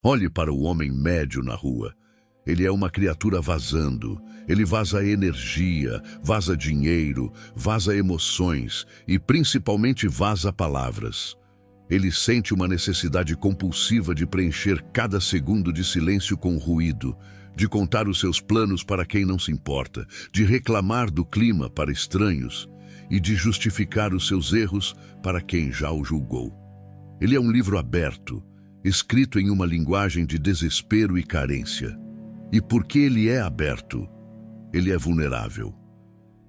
Olhe para o homem médio na rua. Ele é uma criatura vazando. Ele vaza energia, vaza dinheiro, vaza emoções e principalmente vaza palavras. Ele sente uma necessidade compulsiva de preencher cada segundo de silêncio com ruído, de contar os seus planos para quem não se importa, de reclamar do clima para estranhos e de justificar os seus erros para quem já o julgou. Ele é um livro aberto, escrito em uma linguagem de desespero e carência. E porque ele é aberto, ele é vulnerável.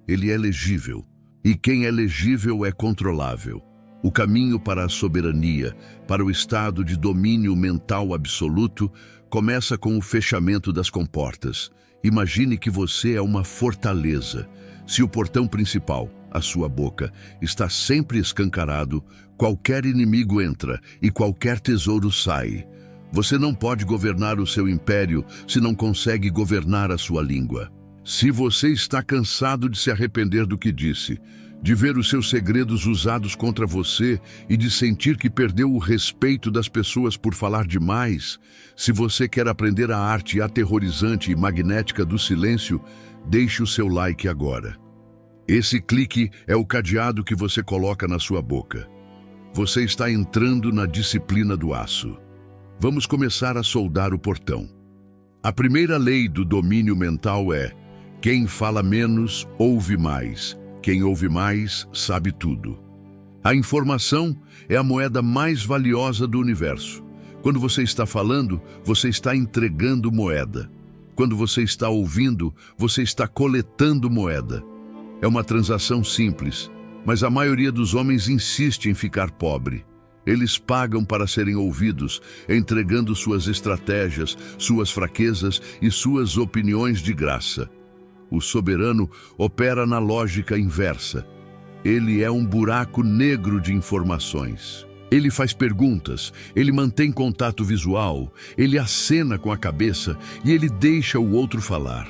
Ele é legível. E quem é legível é controlável. O caminho para a soberania, para o estado de domínio mental absoluto, começa com o fechamento das comportas. Imagine que você é uma fortaleza. Se o portão principal, a sua boca, está sempre escancarado, qualquer inimigo entra e qualquer tesouro sai. Você não pode governar o seu império se não consegue governar a sua língua. Se você está cansado de se arrepender do que disse, de ver os seus segredos usados contra você e de sentir que perdeu o respeito das pessoas por falar demais, se você quer aprender a arte aterrorizante e magnética do silêncio, deixe o seu like agora. Esse clique é o cadeado que você coloca na sua boca. Você está entrando na disciplina do aço. Vamos começar a soldar o portão. A primeira lei do domínio mental é: quem fala menos, ouve mais. Quem ouve mais, sabe tudo. A informação é a moeda mais valiosa do universo. Quando você está falando, você está entregando moeda. Quando você está ouvindo, você está coletando moeda. É uma transação simples, mas a maioria dos homens insiste em ficar pobre. Eles pagam para serem ouvidos, entregando suas estratégias, suas fraquezas e suas opiniões de graça. O soberano opera na lógica inversa. Ele é um buraco negro de informações. Ele faz perguntas, ele mantém contato visual, ele acena com a cabeça e ele deixa o outro falar.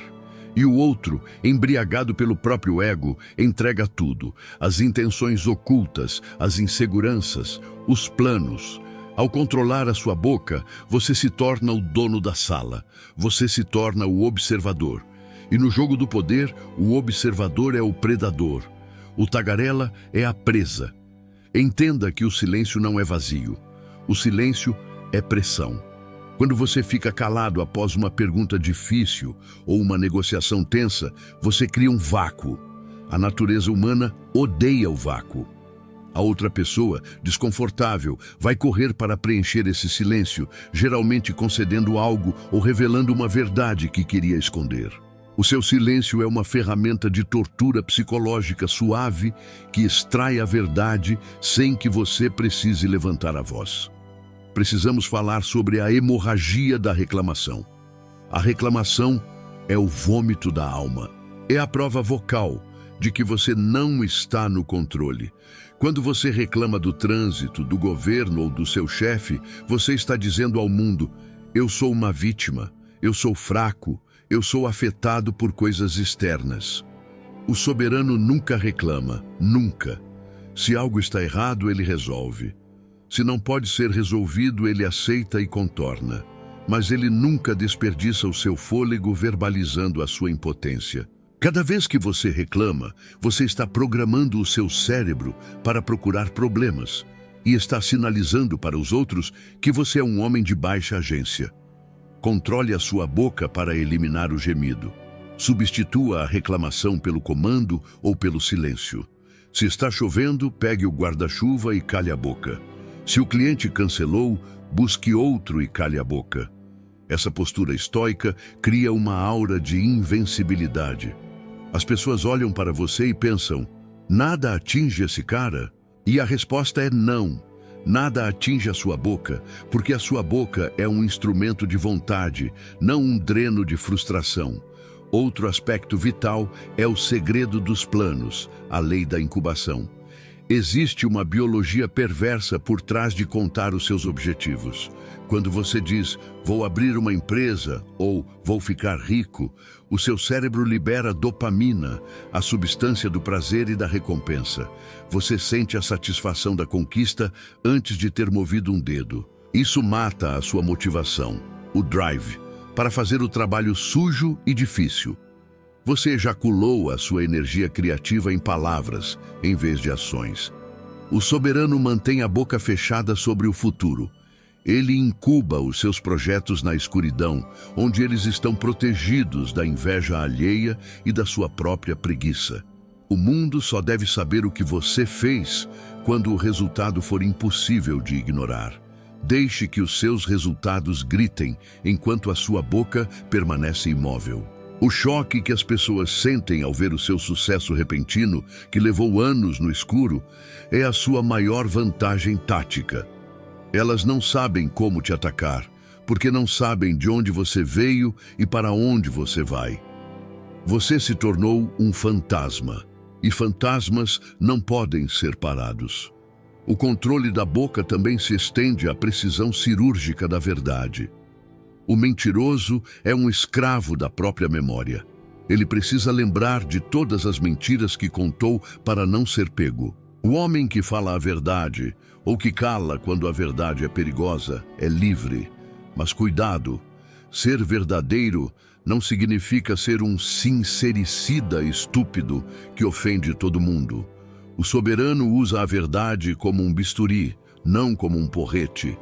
E o outro, embriagado pelo próprio ego, entrega tudo: as intenções ocultas, as inseguranças, os planos. Ao controlar a sua boca, você se torna o dono da sala. Você se torna o observador. E no jogo do poder, o observador é o predador. O tagarela é a presa. Entenda que o silêncio não é vazio. O silêncio é pressão. Quando você fica calado após uma pergunta difícil ou uma negociação tensa, você cria um vácuo. A natureza humana odeia o vácuo. A outra pessoa, desconfortável, vai correr para preencher esse silêncio, geralmente concedendo algo ou revelando uma verdade que queria esconder. O seu silêncio é uma ferramenta de tortura psicológica suave que extrai a verdade sem que você precise levantar a voz. Precisamos falar sobre a hemorragia da reclamação. A reclamação é o vômito da alma. É a prova vocal de que você não está no controle. Quando você reclama do trânsito, do governo ou do seu chefe, você está dizendo ao mundo: eu sou uma vítima, eu sou fraco, eu sou afetado por coisas externas. O soberano nunca reclama, nunca. Se algo está errado, ele resolve. Se não pode ser resolvido, ele aceita e contorna. Mas ele nunca desperdiça o seu fôlego verbalizando a sua impotência. Cada vez que você reclama, você está programando o seu cérebro para procurar problemas e está sinalizando para os outros que você é um homem de baixa agência. Controle a sua boca para eliminar o gemido. Substitua a reclamação pelo comando ou pelo silêncio. Se está chovendo, pegue o guarda-chuva e cale a boca. Se o cliente cancelou, busque outro e cale a boca. Essa postura estoica cria uma aura de invencibilidade. As pessoas olham para você e pensam: nada atinge esse cara? E a resposta é não. Nada atinge a sua boca, porque a sua boca é um instrumento de vontade, não um dreno de frustração. Outro aspecto vital é o segredo dos planos, a lei da incubação. Existe uma biologia perversa por trás de contar os seus objetivos. Quando você diz, vou abrir uma empresa ou vou ficar rico, o seu cérebro libera dopamina, a substância do prazer e da recompensa. Você sente a satisfação da conquista antes de ter movido um dedo. Isso mata a sua motivação, o drive, para fazer o trabalho sujo e difícil. Você ejaculou a sua energia criativa em palavras, em vez de ações. O soberano mantém a boca fechada sobre o futuro. Ele incuba os seus projetos na escuridão, onde eles estão protegidos da inveja alheia e da sua própria preguiça. O mundo só deve saber o que você fez quando o resultado for impossível de ignorar. Deixe que os seus resultados gritem enquanto a sua boca permanece imóvel. O choque que as pessoas sentem ao ver o seu sucesso repentino, que levou anos no escuro, é a sua maior vantagem tática. Elas não sabem como te atacar, porque não sabem de onde você veio e para onde você vai. Você se tornou um fantasma, e fantasmas não podem ser parados. O controle da boca também se estende à precisão cirúrgica da verdade. O mentiroso é um escravo da própria memória. Ele precisa lembrar de todas as mentiras que contou para não ser pego. O homem que fala a verdade, ou que cala quando a verdade é perigosa, é livre. Mas cuidado, ser verdadeiro não significa ser um sincericida estúpido que ofende todo mundo. O soberano usa a verdade como um bisturi, não como um porrete.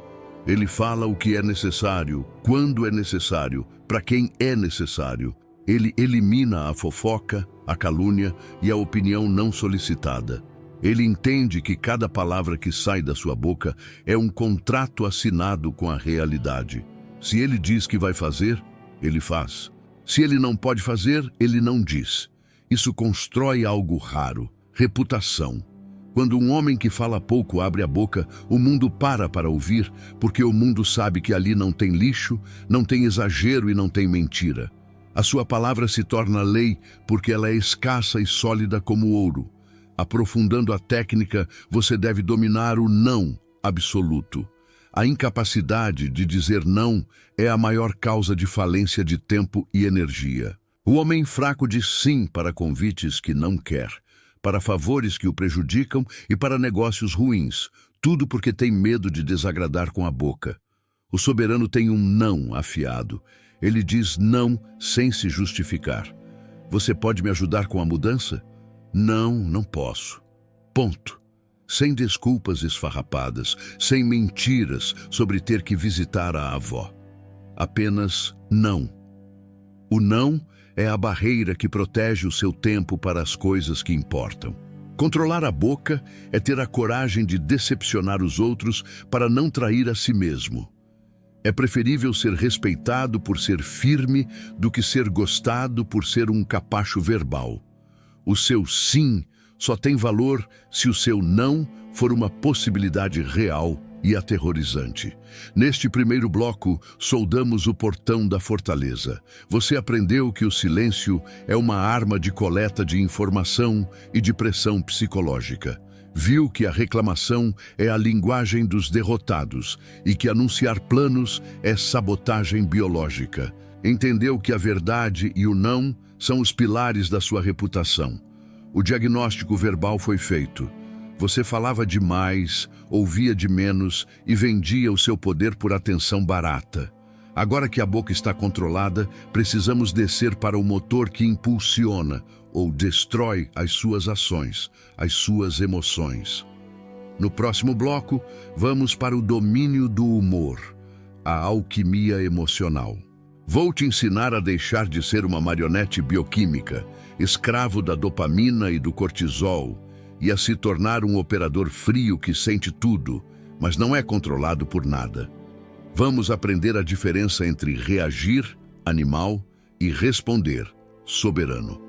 Ele fala o que é necessário, quando é necessário, para quem é necessário. Ele elimina a fofoca, a calúnia e a opinião não solicitada. Ele entende que cada palavra que sai da sua boca é um contrato assinado com a realidade. Se ele diz que vai fazer, ele faz. Se ele não pode fazer, ele não diz. Isso constrói algo raro, reputação. Quando um homem que fala pouco abre a boca, o mundo para ouvir, porque o mundo sabe que ali não tem lixo, não tem exagero e não tem mentira. A sua palavra se torna lei porque ela é escassa e sólida como ouro. Aprofundando a técnica, você deve dominar o não absoluto. A incapacidade de dizer não é a maior causa de falência de tempo e energia. O homem fraco diz sim para convites que não quer, para favores que o prejudicam e para negócios ruins, tudo porque tem medo de desagradar com a boca. O soberano tem um não afiado. Ele diz não sem se justificar. Você pode me ajudar com a mudança? Não, não posso. Ponto. Sem desculpas esfarrapadas, sem mentiras sobre ter que visitar a avó. Apenas não. O não é a barreira que protege o seu tempo para as coisas que importam. Controlar a boca é ter a coragem de decepcionar os outros para não trair a si mesmo. É preferível ser respeitado por ser firme do que ser gostado por ser um capacho verbal. O seu sim só tem valor se o seu não for uma possibilidade real e aterrorizante. Neste primeiro bloco, soldamos o portão da fortaleza. Você aprendeu que o silêncio é uma arma de coleta de informação e de pressão psicológica. Viu que a reclamação é a linguagem dos derrotados e que anunciar planos é sabotagem biológica. Entendeu que a verdade e o não são os pilares da sua reputação. O diagnóstico verbal foi feito. Você falava demais, ouvia de menos e vendia o seu poder por atenção barata. Agora que a boca está controlada, precisamos descer para o motor que impulsiona ou destrói as suas ações, as suas emoções. No próximo bloco, vamos para o domínio do humor, a alquimia emocional. Vou te ensinar a deixar de ser uma marionete bioquímica, escravo da dopamina e do cortisol, e a se tornar um operador frio que sente tudo, mas não é controlado por nada. Vamos aprender a diferença entre reagir, animal, e responder, soberano.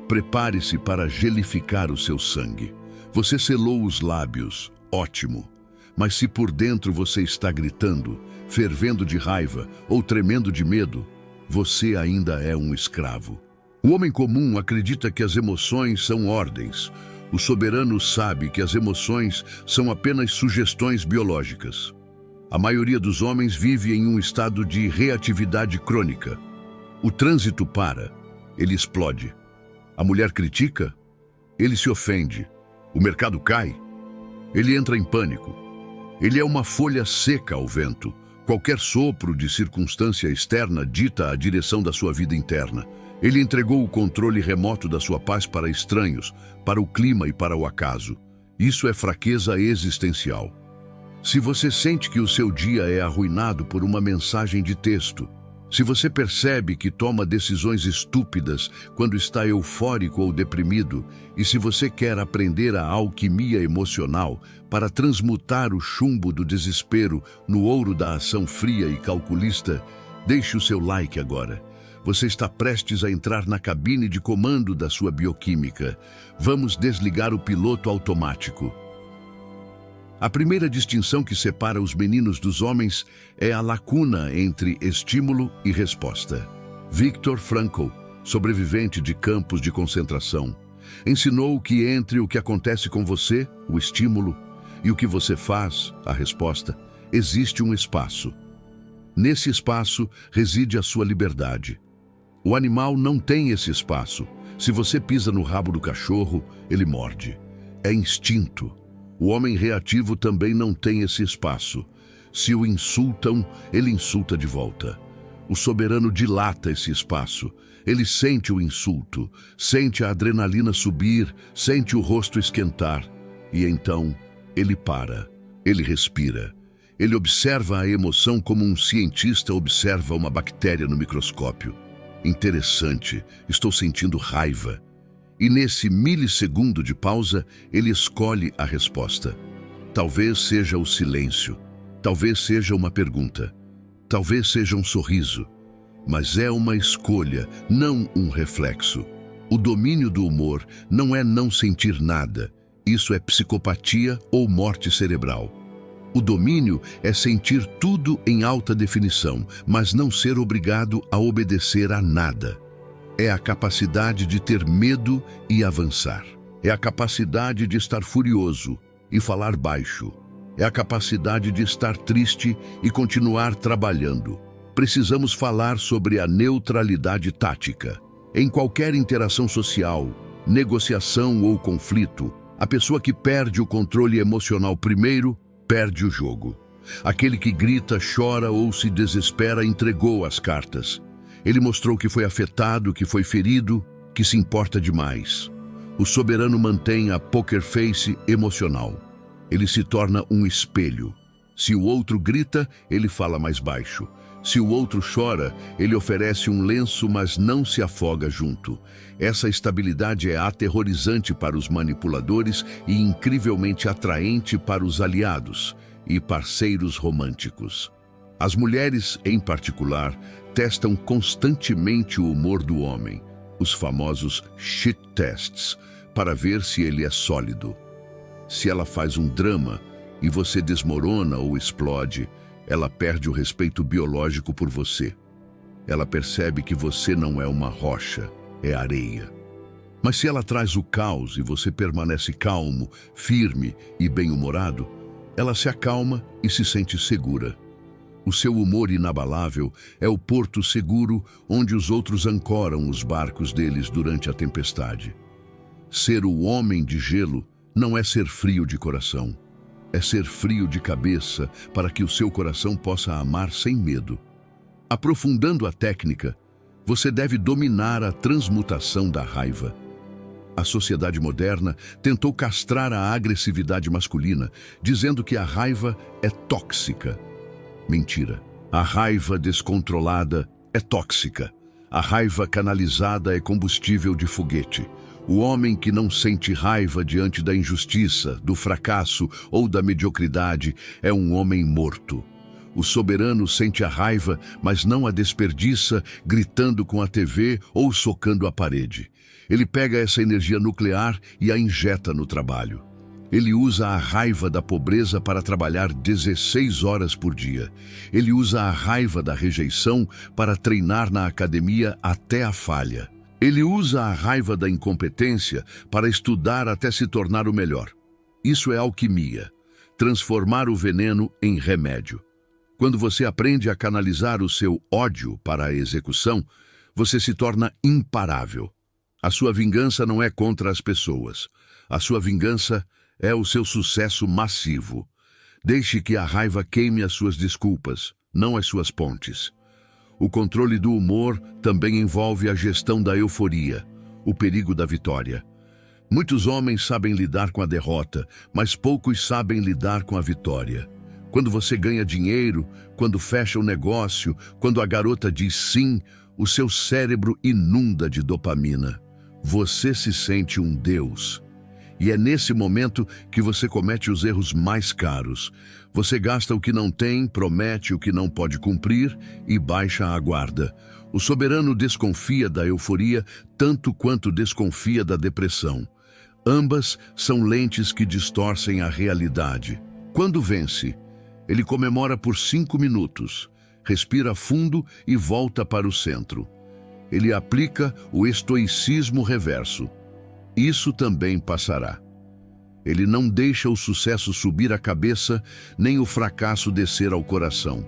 Prepare-se para gelificar o seu sangue. Você selou os lábios, ótimo. Mas se por dentro você está gritando, fervendo de raiva ou tremendo de medo, você ainda é um escravo. O homem comum acredita que as emoções são ordens. O soberano sabe que as emoções são apenas sugestões biológicas. A maioria dos homens vive em um estado de reatividade crônica. O trânsito para, ele explode. A mulher critica, ele se ofende. O mercado cai, ele entra em pânico. Ele é uma folha seca ao vento. Qualquer sopro de circunstância externa dita a direção da sua vida interna. Ele entregou o controle remoto da sua paz para estranhos, para o clima e para o acaso. Isso é fraqueza existencial. Se você sente que o seu dia é arruinado por uma mensagem de texto, se você percebe que toma decisões estúpidas quando está eufórico ou deprimido, e se você quer aprender a alquimia emocional para transmutar o chumbo do desespero no ouro da ação fria e calculista, deixe o seu like agora. Você está prestes a entrar na cabine de comando da sua bioquímica. Vamos desligar o piloto automático. A primeira distinção que separa os meninos dos homens é a lacuna entre estímulo e resposta. Viktor Frankl, sobrevivente de campos de concentração, ensinou que entre o que acontece com você, o estímulo, e o que você faz, a resposta, existe um espaço. Nesse espaço reside a sua liberdade. O animal não tem esse espaço. Se você pisa no rabo do cachorro, ele morde. É instinto. O homem reativo também não tem esse espaço. Se o insultam, ele insulta de volta. O soberano dilata esse espaço. Ele sente o insulto, sente a adrenalina subir, sente o rosto esquentar. E então, ele para, ele respira. Ele observa a emoção como um cientista observa uma bactéria no microscópio. Interessante, estou sentindo raiva. E nesse milissegundo de pausa, ele escolhe a resposta. Talvez seja o silêncio, talvez seja uma pergunta, talvez seja um sorriso, mas é uma escolha, não um reflexo. O domínio do humor não é não sentir nada, isso é psicopatia ou morte cerebral. O domínio é sentir tudo em alta definição, mas não ser obrigado a obedecer a nada. É a capacidade de ter medo e avançar. É a capacidade de estar furioso e falar baixo. É a capacidade de estar triste e continuar trabalhando. Precisamos falar sobre a neutralidade tática. Em qualquer interação social, negociação ou conflito, a pessoa que perde o controle emocional primeiro, perde o jogo. Aquele que grita, chora ou se desespera entregou as cartas. Ele mostrou que foi afetado, que foi ferido, que se importa demais. O soberano mantém a poker face emocional. Ele se torna um espelho. Se o outro grita, ele fala mais baixo. Se o outro chora, ele oferece um lenço, mas não se afoga junto. Essa estabilidade é aterrorizante para os manipuladores e incrivelmente atraente para os aliados e parceiros românticos. As mulheres, em particular, testam constantemente o humor do homem, os famosos shit tests, para ver se ele é sólido. Se ela faz um drama e você desmorona ou explode, ela perde o respeito biológico por você. Ela percebe que você não é uma rocha, é areia. Mas se ela traz o caos e você permanece calmo, firme e bem-humorado, ela se acalma e se sente segura. O seu humor inabalável é o porto seguro onde os outros ancoram os barcos deles durante a tempestade. Ser o homem de gelo não é ser frio de coração. É ser frio de cabeça para que o seu coração possa amar sem medo. Aprofundando a técnica, você deve dominar a transmutação da raiva. A sociedade moderna tentou castrar a agressividade masculina, dizendo que a raiva é tóxica. Mentira. A raiva descontrolada é tóxica. A raiva canalizada é combustível de foguete. O homem que não sente raiva diante da injustiça, do fracasso ou da mediocridade é um homem morto. O soberano sente a raiva, mas não a desperdiça gritando com a TV ou socando a parede. Ele pega essa energia nuclear e a injeta no trabalho. Ele usa a raiva da pobreza para trabalhar 16 horas por dia. Ele usa a raiva da rejeição para treinar na academia até a falha. Ele usa a raiva da incompetência para estudar até se tornar o melhor. Isso é alquimia, transformar o veneno em remédio. Quando você aprende a canalizar o seu ódio para a execução, você se torna imparável. A sua vingança não é contra as pessoas. A sua vingança é o seu sucesso massivo. Deixe que a raiva queime as suas desculpas, não as suas pontes. O controle do humor também envolve a gestão da euforia, o perigo da vitória. Muitos homens sabem lidar com a derrota, mas poucos sabem lidar com a vitória. Quando você ganha dinheiro, quando fecha um negócio, quando a garota diz sim, o seu cérebro inunda de dopamina. Você se sente um deus. E é nesse momento que você comete os erros mais caros. Você gasta o que não tem, promete o que não pode cumprir e baixa a guarda. O soberano desconfia da euforia tanto quanto desconfia da depressão. Ambas são lentes que distorcem a realidade. Quando vence, ele comemora por 5 minutos, respira fundo e volta para o centro. Ele aplica o estoicismo reverso. Isso também passará. Ele não deixa o sucesso subir a cabeça, nem o fracasso descer ao coração.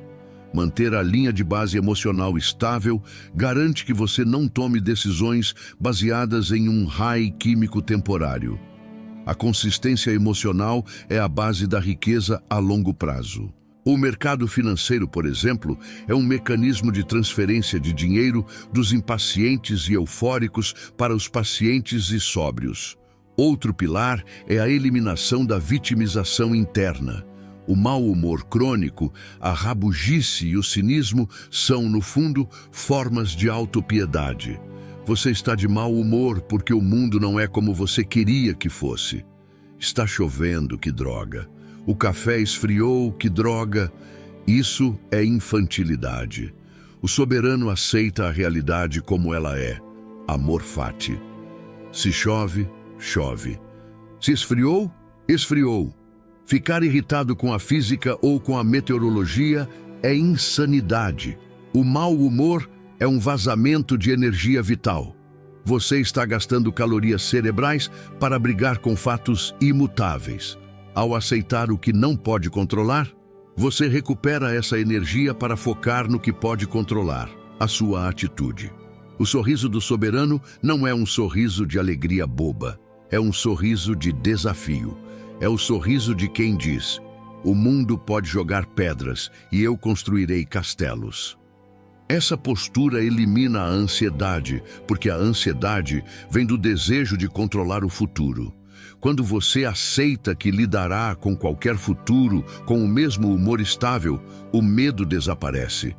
Manter a linha de base emocional estável garante que você não tome decisões baseadas em um high químico temporário. A consistência emocional é a base da riqueza a longo prazo. O mercado financeiro, por exemplo, é um mecanismo de transferência de dinheiro dos impacientes e eufóricos para os pacientes e sóbrios. Outro pilar é a eliminação da vitimização interna. O mau humor crônico, a rabugice e o cinismo são, no fundo, formas de autopiedade. Você está de mau humor porque o mundo não é como você queria que fosse. Está chovendo, que droga. O café esfriou, que droga. Isso é infantilidade. O soberano aceita a realidade como ela é. Amor fati. Se chove, chove. Se esfriou, esfriou. Ficar irritado com a física ou com a meteorologia é insanidade. O mau humor é um vazamento de energia vital. Você está gastando calorias cerebrais para brigar com fatos imutáveis. Ao aceitar o que não pode controlar, você recupera essa energia para focar no que pode controlar, a sua atitude. O sorriso do soberano não é um sorriso de alegria boba, é um sorriso de desafio. É o sorriso de quem diz: o mundo pode jogar pedras e eu construirei castelos. Essa postura elimina a ansiedade, porque a ansiedade vem do desejo de controlar o futuro. Quando você aceita que lidará com qualquer futuro com o mesmo humor estável, o medo desaparece.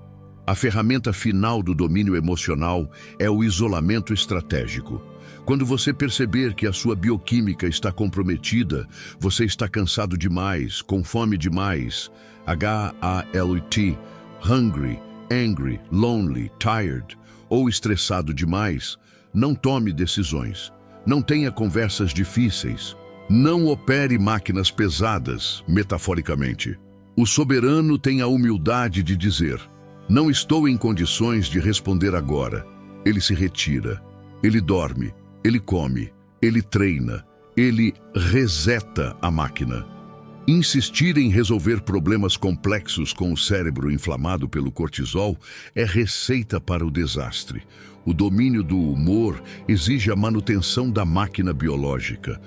A ferramenta final do domínio emocional é o isolamento estratégico. Quando você perceber que a sua bioquímica está comprometida, você está cansado demais, com fome demais, HALT, hungry, angry, lonely, tired, ou estressado demais, não tome decisões. Não tenha conversas difíceis. Não opere máquinas pesadas, metaforicamente. O soberano tem a humildade de dizer: não estou em condições de responder agora. Ele se retira. Ele dorme. Ele come. Ele treina. Ele reseta a máquina. Insistir em resolver problemas complexos com o cérebro inflamado pelo cortisol é receita para o desastre. O domínio do humor exige a manutenção da máquina biológica.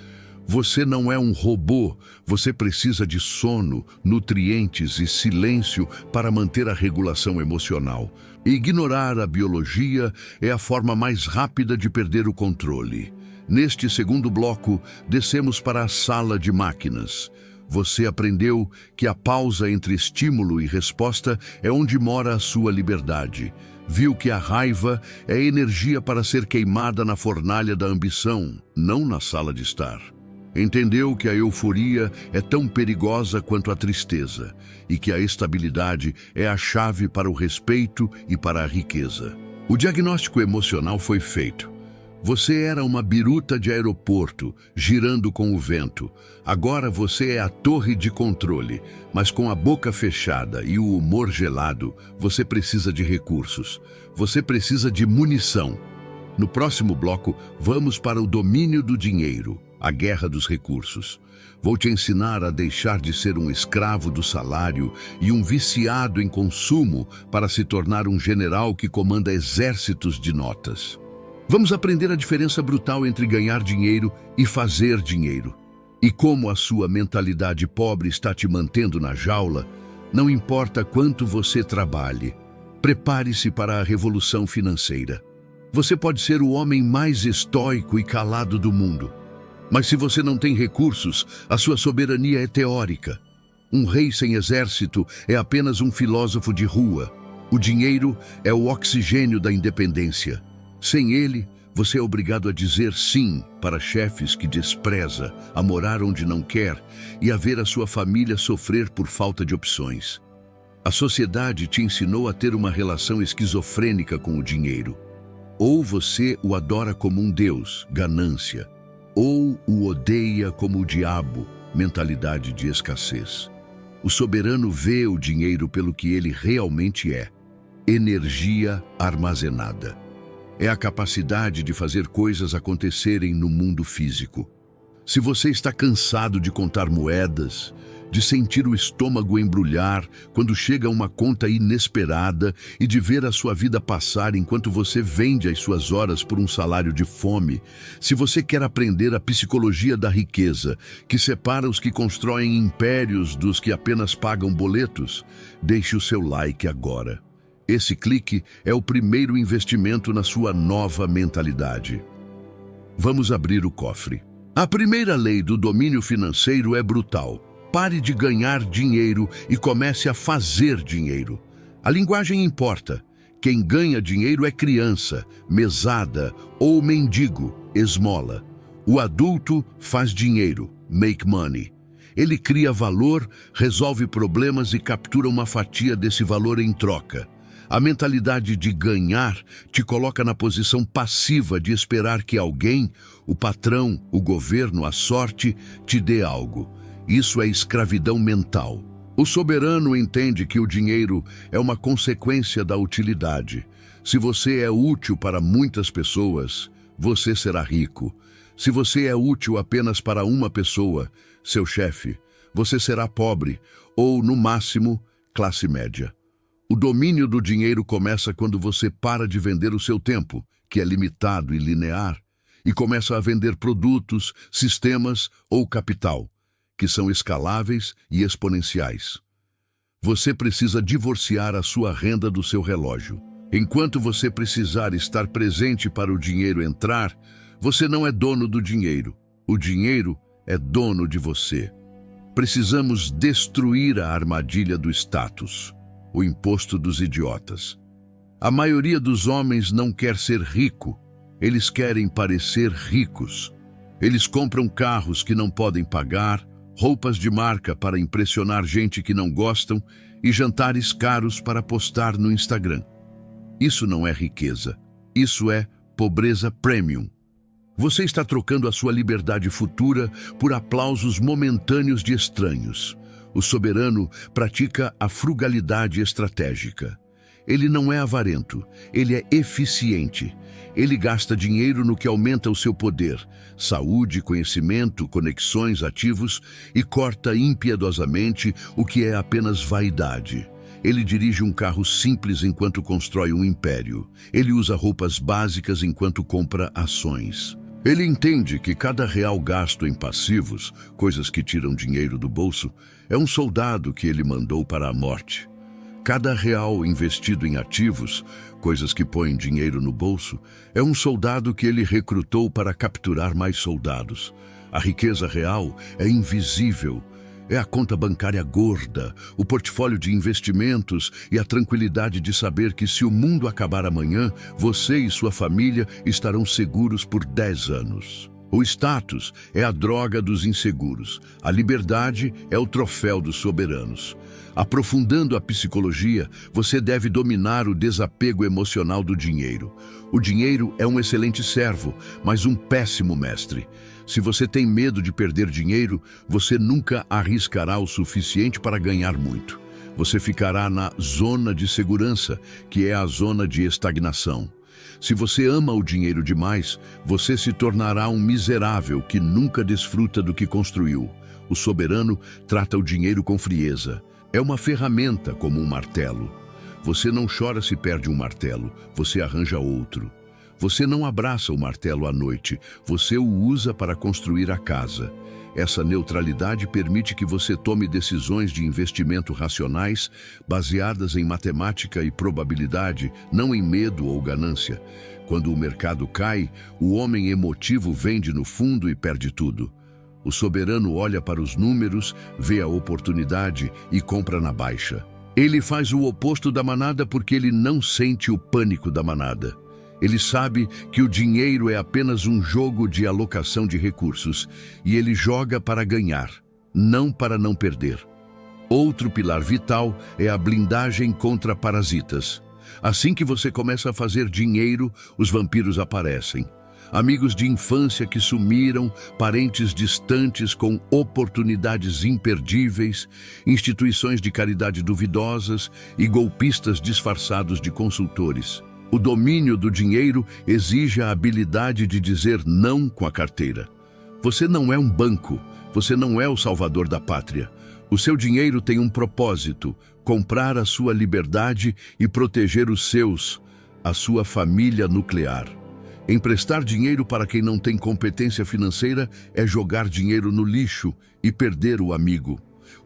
Você não é um robô, você precisa de sono, nutrientes e silêncio para manter a regulação emocional. Ignorar a biologia é a forma mais rápida de perder o controle. Neste segundo bloco, descemos para a sala de máquinas. Você aprendeu que a pausa entre estímulo e resposta é onde mora a sua liberdade. Viu que a raiva é energia para ser queimada na fornalha da ambição, não na sala de estar. Entendeu que a euforia é tão perigosa quanto a tristeza e que a estabilidade é a chave para o respeito e para a riqueza. O diagnóstico emocional foi feito. Você era uma biruta de aeroporto, girando com o vento. Agora você é a torre de controle, mas com a boca fechada e o humor gelado, você precisa de recursos. Você precisa de munição. No próximo bloco, vamos para o domínio do dinheiro, a guerra dos recursos. Vou te ensinar a deixar de ser um escravo do salário e um viciado em consumo para se tornar um general que comanda exércitos de notas. Vamos aprender a diferença brutal entre ganhar dinheiro e fazer dinheiro. E como a sua mentalidade pobre está te mantendo na jaula, não importa quanto você trabalhe, prepare-se para a revolução financeira. Você pode ser o homem mais estoico e calado do mundo, mas se você não tem recursos, a sua soberania é teórica. Um rei sem exército é apenas um filósofo de rua. O dinheiro é o oxigênio da independência. Sem ele, você é obrigado a dizer sim para chefes que despreza, a morar onde não quer e a ver a sua família sofrer por falta de opções. A sociedade te ensinou a ter uma relação esquizofrênica com o dinheiro. Ou você o adora como um deus, ganância, ou o odeia como o diabo, mentalidade de escassez. O soberano vê o dinheiro pelo que ele realmente é: energia armazenada. É a capacidade de fazer coisas acontecerem no mundo físico. Se você está cansado de contar moedas, de sentir o estômago embrulhar quando chega uma conta inesperada e de ver a sua vida passar enquanto você vende as suas horas por um salário de fome, se você quer aprender a psicologia da riqueza, que separa os que constroem impérios dos que apenas pagam boletos, deixe o seu like agora. Esse clique é o primeiro investimento na sua nova mentalidade. Vamos abrir o cofre. A primeira lei do domínio financeiro é brutal. Pare de ganhar dinheiro e comece a fazer dinheiro. A linguagem importa. Quem ganha dinheiro é criança, mesada ou mendigo, esmola. O adulto faz dinheiro, make money. Ele cria valor, resolve problemas e captura uma fatia desse valor em troca. A mentalidade de ganhar te coloca na posição passiva de esperar que alguém, o patrão, o governo, a sorte, te dê algo. Isso é escravidão mental. O soberano entende que o dinheiro é uma consequência da utilidade. Se você é útil para muitas pessoas, você será rico. Se você é útil apenas para uma pessoa, seu chefe, você será pobre ou, no máximo, classe média. O domínio do dinheiro começa quando você para de vender o seu tempo, que é limitado e linear, e começa a vender produtos, sistemas ou capital, que são escaláveis e exponenciais. Você precisa divorciar a sua renda do seu relógio. Enquanto você precisar estar presente para o dinheiro entrar, você não é dono do dinheiro. O dinheiro é dono de você. Precisamos destruir a armadilha do status, o imposto dos idiotas. A maioria dos homens não quer ser rico, eles querem parecer ricos. Eles compram carros que não podem pagar, roupas de marca para impressionar gente que não gostam e jantares caros para postar no Instagram. Isso não é riqueza, isso é pobreza premium. Você está trocando a sua liberdade futura por aplausos momentâneos de estranhos. O soberano pratica a frugalidade estratégica. Ele não é avarento, ele é eficiente. Ele gasta dinheiro no que aumenta o seu poder, saúde, conhecimento, conexões, ativos, e corta impiedosamente o que é apenas vaidade. Ele dirige um carro simples enquanto constrói um império. Ele usa roupas básicas enquanto compra ações. Ele entende que cada real gasto em passivos, coisas que tiram dinheiro do bolso, é um soldado que ele mandou para a morte. Cada real investido em ativos, coisas que põem dinheiro no bolso, é um soldado que ele recrutou para capturar mais soldados. A riqueza real é invisível. É a conta bancária gorda, o portfólio de investimentos e a tranquilidade de saber que se o mundo acabar amanhã, você e sua família estarão seguros por 10 anos. O status é a droga dos inseguros. A liberdade é o troféu dos soberanos. Aprofundando a psicologia, você deve dominar o desapego emocional do dinheiro. O dinheiro é um excelente servo, mas um péssimo mestre. Se você tem medo de perder dinheiro, você nunca arriscará o suficiente para ganhar muito. Você ficará na zona de segurança, que é a zona de estagnação. Se você ama o dinheiro demais, você se tornará um miserável que nunca desfruta do que construiu. O soberano trata o dinheiro com frieza. É uma ferramenta como um martelo. Você não chora se perde um martelo, você arranja outro. Você não abraça o martelo à noite, você o usa para construir a casa. Essa neutralidade permite que você tome decisões de investimento racionais, baseadas em matemática e probabilidade, não em medo ou ganância. Quando o mercado cai, o homem emotivo vende no fundo e perde tudo. O soberano olha para os números, vê a oportunidade e compra na baixa. Ele faz o oposto da manada porque ele não sente o pânico da manada. Ele sabe que o dinheiro é apenas um jogo de alocação de recursos e ele joga para ganhar, não para não perder. Outro pilar vital é a blindagem contra parasitas. Assim que você começa a fazer dinheiro, os vampiros aparecem. Amigos de infância que sumiram, parentes distantes com oportunidades imperdíveis, instituições de caridade duvidosas e golpistas disfarçados de consultores. O domínio do dinheiro exige a habilidade de dizer não com a carteira. Você não é um banco, você não é o salvador da pátria. O seu dinheiro tem um propósito: comprar a sua liberdade e proteger os seus, a sua família nuclear. Emprestar dinheiro para quem não tem competência financeira é jogar dinheiro no lixo e perder o amigo.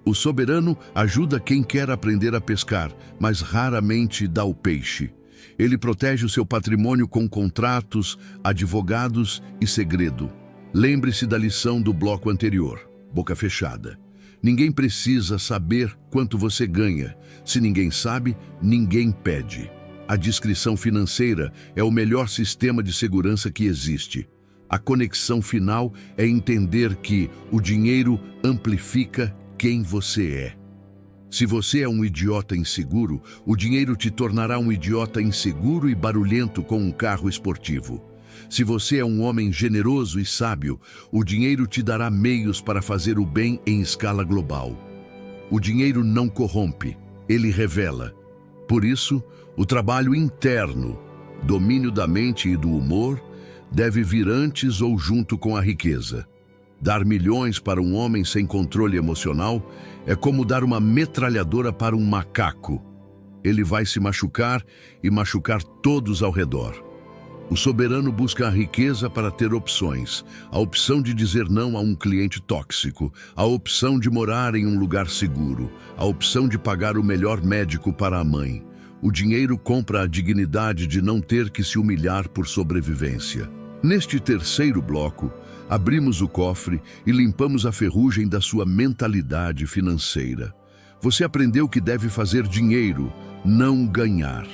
O soberano ajuda quem quer aprender a pescar, mas raramente dá o peixe. Ele protege o seu patrimônio com contratos, advogados e segredo. Lembre-se da lição do bloco anterior, boca fechada. Ninguém precisa saber quanto você ganha. Se ninguém sabe, ninguém pede. A discrição financeira é o melhor sistema de segurança que existe. A conexão final é entender que o dinheiro amplifica quem você é. Se você é um idiota inseguro, o dinheiro te tornará um idiota inseguro e barulhento com um carro esportivo. Se você é um homem generoso e sábio, o dinheiro te dará meios para fazer o bem em escala global. O dinheiro não corrompe, ele revela. Por isso, o trabalho interno, domínio da mente e do humor, deve vir antes ou junto com a riqueza. Dar milhões para um homem sem controle emocional é como dar uma metralhadora para um macaco. Ele vai se machucar e machucar todos ao redor. O soberano busca a riqueza para ter opções. A opção de dizer não a um cliente tóxico, a opção de morar em um lugar seguro, a opção de pagar o melhor médico para a mãe. O dinheiro compra a dignidade de não ter que se humilhar por sobrevivência. Neste terceiro bloco, abrimos o cofre e limpamos a ferrugem da sua mentalidade financeira. Você aprendeu que deve fazer dinheiro, não ganhar.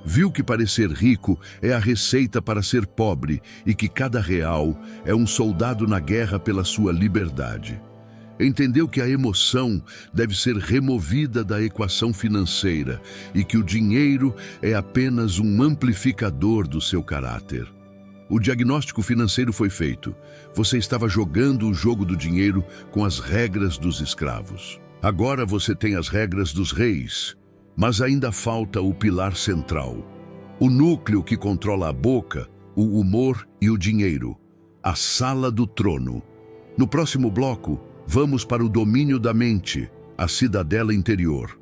Viu que parecer rico é a receita para ser pobre e que cada real é um soldado na guerra pela sua liberdade. Entendeu que a emoção deve ser removida da equação financeira e que o dinheiro é apenas um amplificador do seu caráter. O diagnóstico financeiro foi feito. Você estava jogando o jogo do dinheiro com as regras dos escravos. Agora você tem as regras dos reis, mas ainda falta o pilar central. O núcleo que controla a boca, o humor e o dinheiro. A sala do trono. No próximo bloco, vamos para o domínio da mente, a cidadela interior.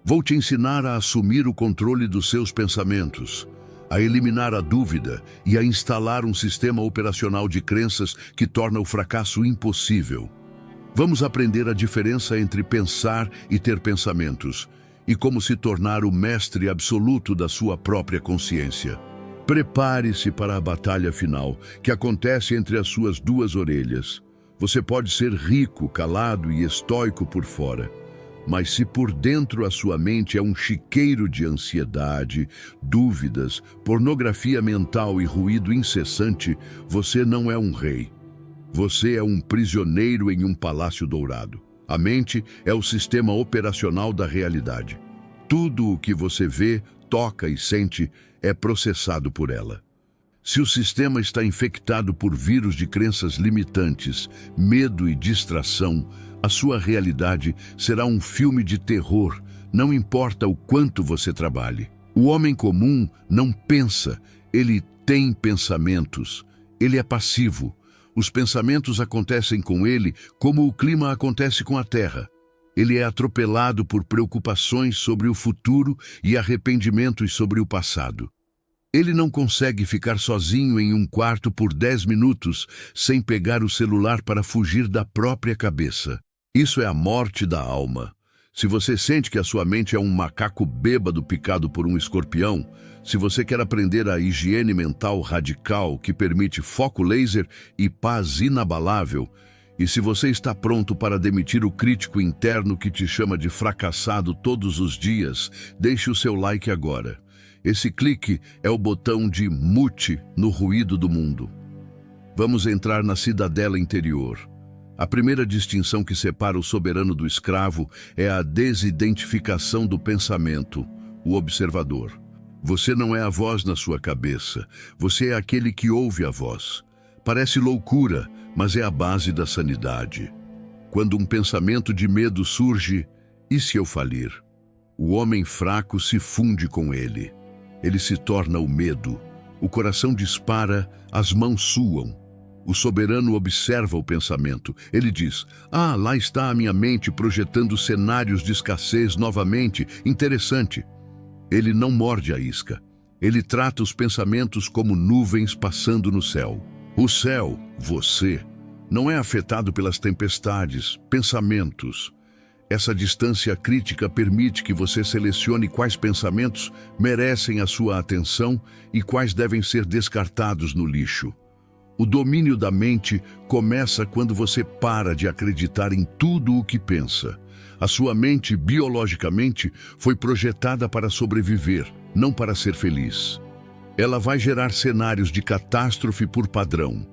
Vou te ensinar a assumir o controle dos seus pensamentos, a eliminar a dúvida e a instalar um sistema operacional de crenças que torna o fracasso impossível. Vamos aprender a diferença entre pensar e ter pensamentos, e como se tornar o mestre absoluto da sua própria consciência. Prepare-se para a batalha final, que acontece entre as suas duas orelhas. Você pode ser rico, calado e estoico por fora, mas se por dentro a sua mente é um chiqueiro de ansiedade, dúvidas, pornografia mental e ruído incessante, você não é um rei. Você é um prisioneiro em um palácio dourado. A mente é o sistema operacional da realidade. Tudo o que você vê, toca e sente é processado por ela. Se o sistema está infectado por vírus de crenças limitantes, medo e distração, a sua realidade será um filme de terror, não importa o quanto você trabalhe. O homem comum não pensa, ele tem pensamentos. Ele é passivo. Os pensamentos acontecem com ele como o clima acontece com a terra. Ele é atropelado por preocupações sobre o futuro e arrependimentos sobre o passado. Ele não consegue ficar sozinho em um quarto por 10 minutos sem pegar o celular para fugir da própria cabeça. Isso é a morte da alma. Se você sente que a sua mente é um macaco bêbado picado por um escorpião, se você quer aprender a higiene mental radical que permite foco laser e paz inabalável, e se você está pronto para demitir o crítico interno que te chama de fracassado todos os dias, deixe o seu like agora. Esse clique é o botão de mute no ruído do mundo. Vamos entrar na cidadela interior. A primeira distinção que separa o soberano do escravo é a desidentificação do pensamento, o observador. Você não é a voz na sua cabeça, você é aquele que ouve a voz. Parece loucura, mas é a base da sanidade. Quando um pensamento de medo surge, e se eu falir? O homem fraco se funde com ele. Ele se torna o medo. O coração dispara, as mãos suam. O soberano observa o pensamento. Ele diz: "Ah, lá está a minha mente projetando cenários de escassez novamente. Interessante." Ele não morde a isca. Ele trata os pensamentos como nuvens passando no céu. O céu, você, não é afetado pelas tempestades, pensamentos. Essa distância crítica permite que você selecione quais pensamentos merecem a sua atenção e quais devem ser descartados no lixo. O domínio da mente começa quando você para de acreditar em tudo o que pensa. A sua mente, biologicamente, foi projetada para sobreviver, não para ser feliz. Ela vai gerar cenários de catástrofe por padrão.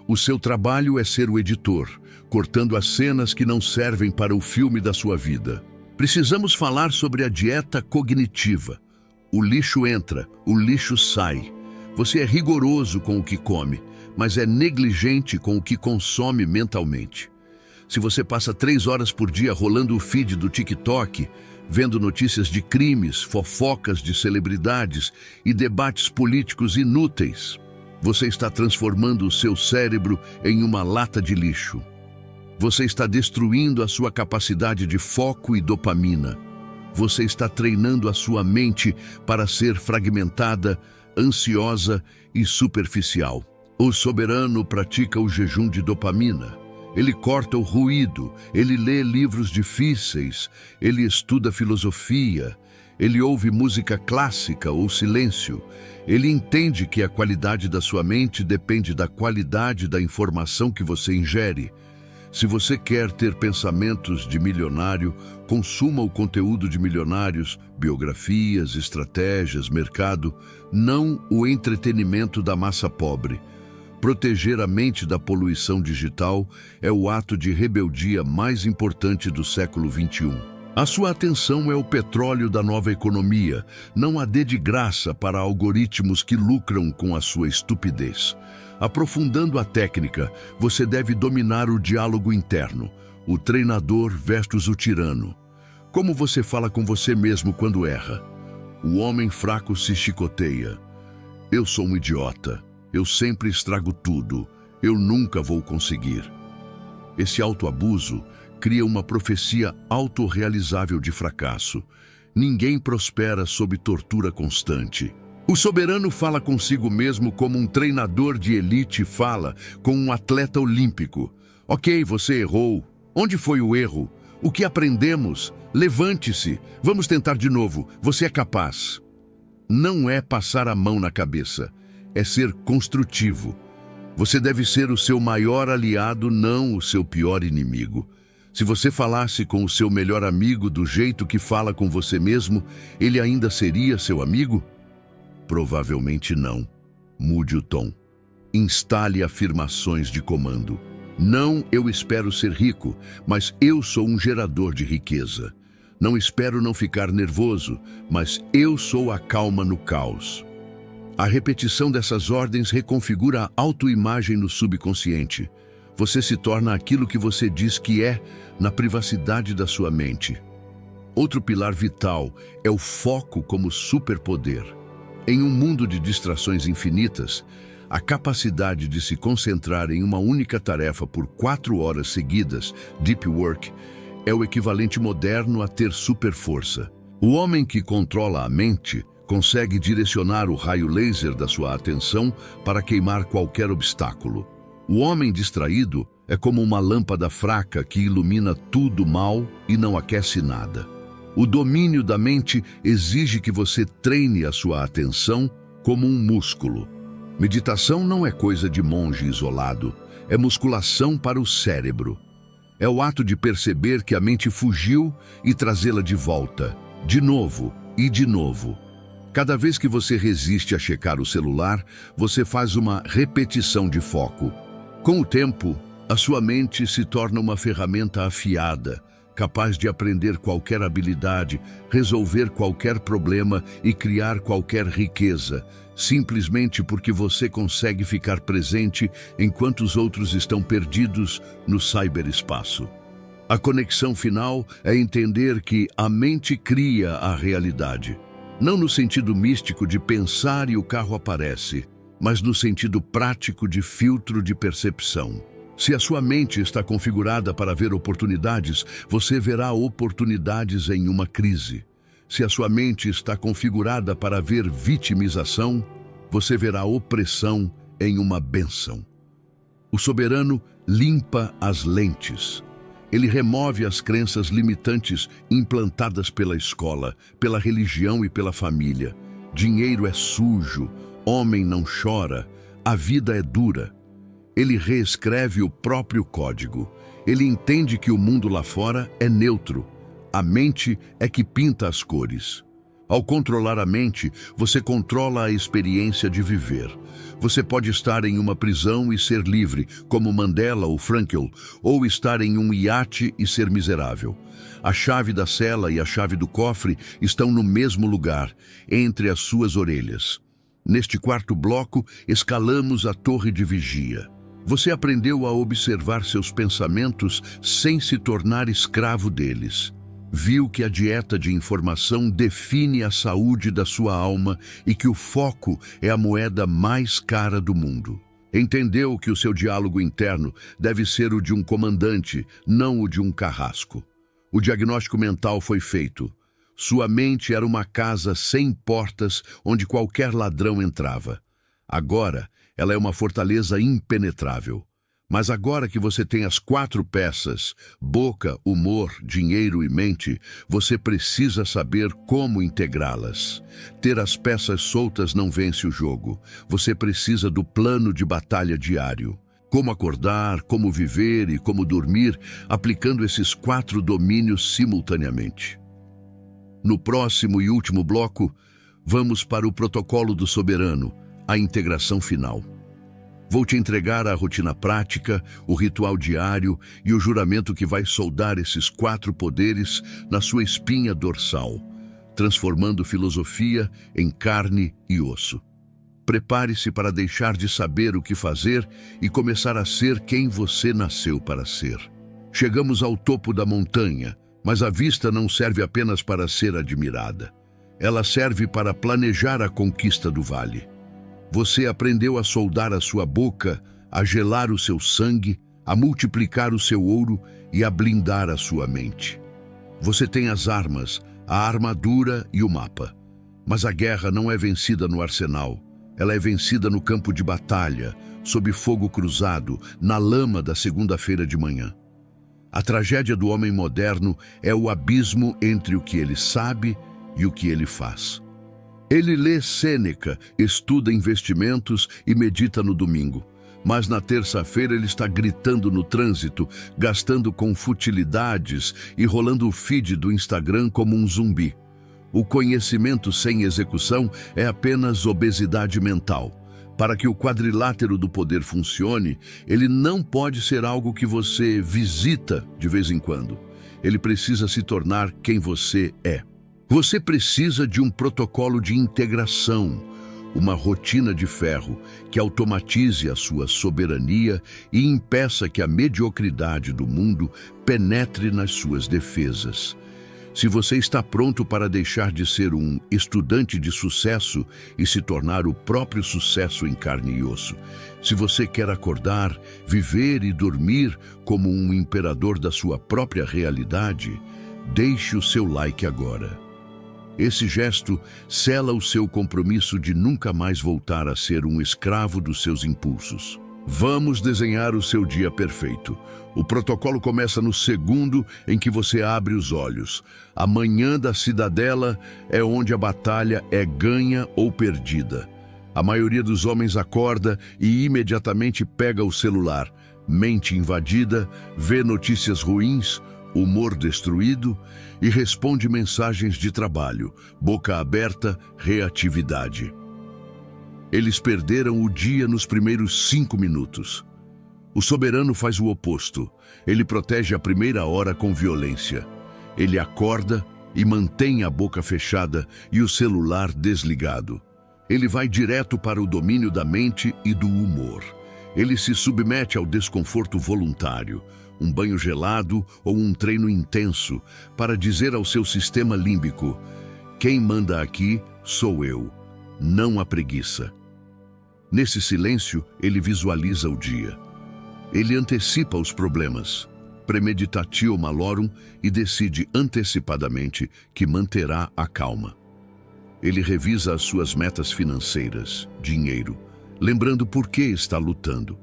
O seu trabalho é ser o editor, cortando as cenas que não servem para o filme da sua vida. Precisamos falar sobre a dieta cognitiva. O lixo entra, o lixo sai. Você é rigoroso com o que come, mas é negligente com o que consome mentalmente. Se você passa 3 horas por dia rolando o feed do TikTok, vendo notícias de crimes, fofocas de celebridades e debates políticos inúteis, você está transformando o seu cérebro em uma lata de lixo. Você está destruindo a sua capacidade de foco e dopamina. Você está treinando a sua mente para ser fragmentada, ansiosa e superficial. O soberano pratica o jejum de dopamina. Ele corta o ruído, ele lê livros difíceis, ele estuda filosofia, ele ouve música clássica ou silêncio. Ele entende que a qualidade da sua mente depende da qualidade da informação que você ingere. Se você quer ter pensamentos de milionário, consuma o conteúdo de milionários, biografias, estratégias, mercado, não o entretenimento da massa pobre. Proteger a mente da poluição digital é o ato de rebeldia mais importante do século XXI. A sua atenção é o petróleo da nova economia, não a dê de graça para algoritmos que lucram com a sua estupidez. Aprofundando a técnica, você deve dominar o diálogo interno, o treinador versus o tirano. Como você fala com você mesmo quando erra? O homem fraco se chicoteia. Eu sou um idiota. Eu sempre estrago tudo. Eu nunca vou conseguir. Esse autoabuso cria uma profecia autorrealizável de fracasso. Ninguém prospera sob tortura constante. O soberano fala consigo mesmo como um treinador de elite fala com um atleta olímpico. Ok, você errou. Onde foi o erro? O que aprendemos? Levante-se. Vamos tentar de novo. Você é capaz. Não é passar a mão na cabeça. É ser construtivo. Você deve ser o seu maior aliado, não o seu pior inimigo. Se você falasse com o seu melhor amigo do jeito que fala com você mesmo, ele ainda seria seu amigo? Provavelmente não. Mude o tom. Instale afirmações de comando. Não, eu espero ser rico, mas eu sou um gerador de riqueza. Não espero não ficar nervoso, mas eu sou a calma no caos. A repetição dessas ordens reconfigura a autoimagem no subconsciente. Você se torna aquilo que você diz que é na privacidade da sua mente. Outro pilar vital é o foco como superpoder. Em um mundo de distrações infinitas, a capacidade de se concentrar em uma única tarefa por 4 horas seguidas, deep work, é o equivalente moderno a ter superforça. O homem que controla a mente Consegue direcionar o raio laser da sua atenção para queimar qualquer obstáculo. O homem distraído é como uma lâmpada fraca que ilumina tudo mal e não aquece nada. O domínio da mente exige que você treine a sua atenção como um músculo. Meditação não é coisa de monge isolado, é musculação para o cérebro. É o ato de perceber que a mente fugiu e trazê-la de volta, de novo e de novo. Cada vez que você resiste a checar o celular, você faz uma repetição de foco. Com o tempo, a sua mente se torna uma ferramenta afiada, capaz de aprender qualquer habilidade, resolver qualquer problema e criar qualquer riqueza, simplesmente porque você consegue ficar presente enquanto os outros estão perdidos no cyberespaço. A conexão final é entender que a mente cria a realidade. Não no sentido místico de pensar e o carro aparece, mas no sentido prático de filtro de percepção. Se a sua mente está configurada para ver oportunidades, você verá oportunidades em uma crise. Se a sua mente está configurada para ver vitimização, você verá opressão em uma bênção. O soberano limpa as lentes. Ele remove as crenças limitantes implantadas pela escola, pela religião e pela família. Dinheiro é sujo, homem não chora, a vida é dura. Ele reescreve o próprio código. Ele entende que o mundo lá fora é neutro. A mente é que pinta as cores. Ao controlar a mente, você controla a experiência de viver. Você pode estar em uma prisão e ser livre, como Mandela ou Frankl, ou estar em um iate e ser miserável. A chave da cela e a chave do cofre estão no mesmo lugar, entre as suas orelhas. Neste quarto bloco, escalamos a torre de vigia. Você aprendeu a observar seus pensamentos sem se tornar escravo deles. Viu que a dieta de informação define a saúde da sua alma e que o foco é a moeda mais cara do mundo. Entendeu que o seu diálogo interno deve ser o de um comandante, não o de um carrasco. O diagnóstico mental foi feito. Sua mente era uma casa sem portas onde qualquer ladrão entrava. Agora, ela é uma fortaleza impenetrável. Mas agora que você tem as 4 peças, boca, humor, dinheiro e mente, você precisa saber como integrá-las. Ter as peças soltas não vence o jogo. Você precisa do plano de batalha diário. Como acordar, como viver e como dormir, aplicando esses 4 domínios simultaneamente. No próximo e último bloco, vamos para o protocolo do soberano, a integração final. Vou te entregar a rotina prática, o ritual diário e o juramento que vai soldar esses 4 poderes na sua espinha dorsal, transformando filosofia em carne e osso. Prepare-se para deixar de saber o que fazer e começar a ser quem você nasceu para ser. Chegamos ao topo da montanha, mas a vista não serve apenas para ser admirada. Ela serve para planejar a conquista do vale. Você aprendeu a soldar a sua boca, a gelar o seu sangue, a multiplicar o seu ouro e a blindar a sua mente. Você tem as armas, a armadura e o mapa. Mas a guerra não é vencida no arsenal. Ela é vencida no campo de batalha, sob fogo cruzado, na lama da segunda-feira de manhã. A tragédia do homem moderno é o abismo entre o que ele sabe e o que ele faz. Ele lê Sêneca, estuda investimentos e medita no domingo. Mas na terça-feira ele está gritando no trânsito, gastando com futilidades e rolando o feed do Instagram como um zumbi. O conhecimento sem execução é apenas obesidade mental. Para que o quadrilátero do poder funcione, ele não pode ser algo que você visita de vez em quando. Ele precisa se tornar quem você é. Você precisa de um protocolo de integração, uma rotina de ferro que automatize a sua soberania e impeça que a mediocridade do mundo penetre nas suas defesas. Se você está pronto para deixar de ser um estudante de sucesso e se tornar o próprio sucesso em carne e osso, se você quer acordar, viver e dormir como um imperador da sua própria realidade, deixe o seu like agora. Esse gesto sela o seu compromisso de nunca mais voltar a ser um escravo dos seus impulsos. Vamos desenhar o seu dia perfeito. O protocolo começa no segundo em que você abre os olhos. A manhã da cidadela é onde a batalha é ganha ou perdida. A maioria dos homens acorda e imediatamente pega o celular. Mente invadida, vê notícias ruins, humor destruído e responde mensagens de trabalho, boca aberta, reatividade. Eles perderam o dia nos primeiros 5 minutos. O soberano faz o oposto. Ele protege a primeira hora com violência. Ele acorda e mantém a boca fechada e o celular desligado. Ele vai direto para o domínio da mente e do humor. Ele se submete ao desconforto voluntário, um banho gelado ou um treino intenso, para dizer ao seu sistema límbico: quem manda aqui sou eu, não a preguiça. Nesse silêncio, ele visualiza o dia. Ele antecipa os problemas, premeditatio malorum, e decide antecipadamente que manterá a calma. Ele revisa as suas metas financeiras, dinheiro, lembrando por que está lutando.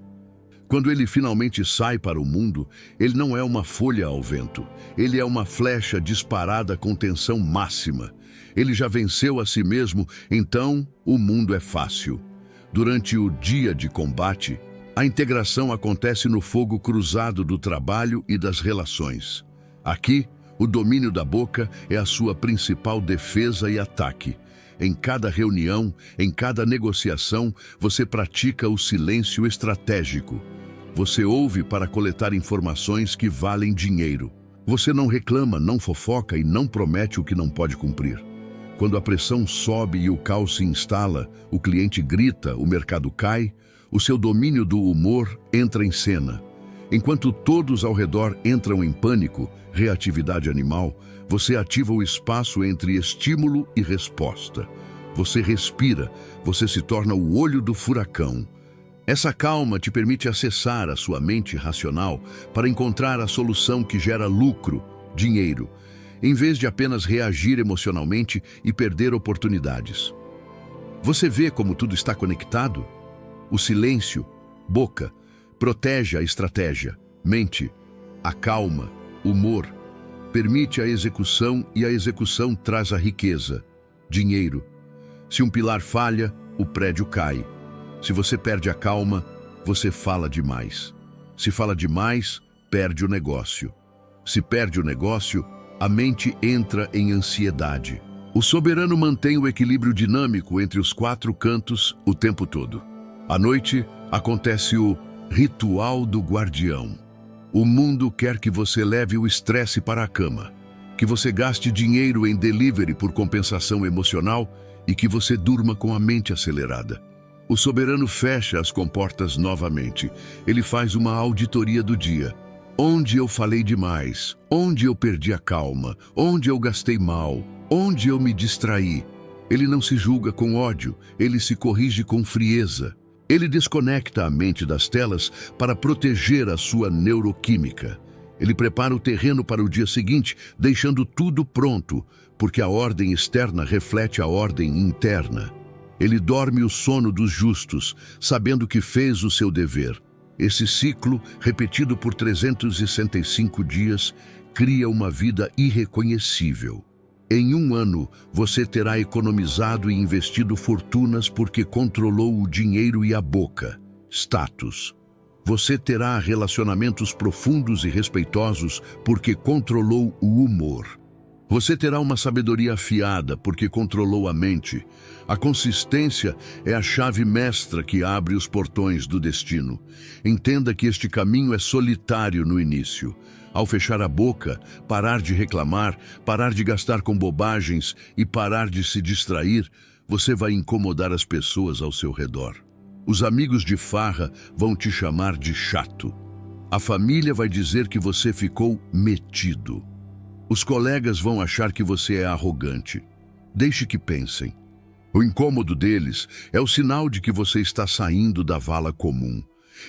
Quando ele finalmente sai para o mundo, ele não é uma folha ao vento. Ele é uma flecha disparada com tensão máxima. Ele já venceu a si mesmo, então o mundo é fácil. Durante o dia de combate, a integração acontece no fogo cruzado do trabalho e das relações. Aqui, o domínio da boca é a sua principal defesa e ataque. Em cada reunião, em cada negociação, você pratica o silêncio estratégico. Você ouve para coletar informações que valem dinheiro. Você não reclama, não fofoca e não promete o que não pode cumprir. Quando a pressão sobe e o caos se instala, o cliente grita, o mercado cai, o seu domínio do humor entra em cena. Enquanto todos ao redor entram em pânico, reatividade animal, você ativa o espaço entre estímulo e resposta. Você respira, você se torna o olho do furacão. Essa calma te permite acessar a sua mente racional para encontrar a solução que gera lucro, dinheiro, em vez de apenas reagir emocionalmente e perder oportunidades. Você vê como tudo está conectado? O silêncio, boca, protege a estratégia, mente, acalma, humor, permite a execução e a execução traz a riqueza, dinheiro. Se um pilar falha, o prédio cai. Se você perde a calma, você fala demais. Se fala demais, perde o negócio. Se perde o negócio, a mente entra em ansiedade. O soberano mantém o equilíbrio dinâmico entre os 4 cantos o tempo todo. À noite, acontece o ritual do guardião. O mundo quer que você leve o estresse para a cama, que você gaste dinheiro em delivery por compensação emocional e que você durma com a mente acelerada. O soberano fecha as comportas novamente. Ele faz uma auditoria do dia. Onde eu falei demais? Onde eu perdi a calma? Onde eu gastei mal? Onde eu me distraí? Ele não se julga com ódio, ele se corrige com frieza. Ele desconecta a mente das telas para proteger a sua neuroquímica. Ele prepara o terreno para o dia seguinte, deixando tudo pronto, porque a ordem externa reflete a ordem interna. Ele dorme o sono dos justos, sabendo que fez o seu dever. Esse ciclo, repetido por 365 dias, cria uma vida irreconhecível. Em um ano, você terá economizado e investido fortunas porque controlou o dinheiro e a boca. Status. Você terá relacionamentos profundos e respeitosos porque controlou o humor. Você terá uma sabedoria afiada porque controlou a mente. A consistência é a chave mestra que abre os portões do destino. Entenda que este caminho é solitário no início. Ao fechar a boca, parar de reclamar, parar de gastar com bobagens e parar de se distrair, você vai incomodar as pessoas ao seu redor. Os amigos de farra vão te chamar de chato. A família vai dizer que você ficou metido. Os colegas vão achar que você é arrogante. Deixe que pensem. O incômodo deles é o sinal de que você está saindo da vala comum.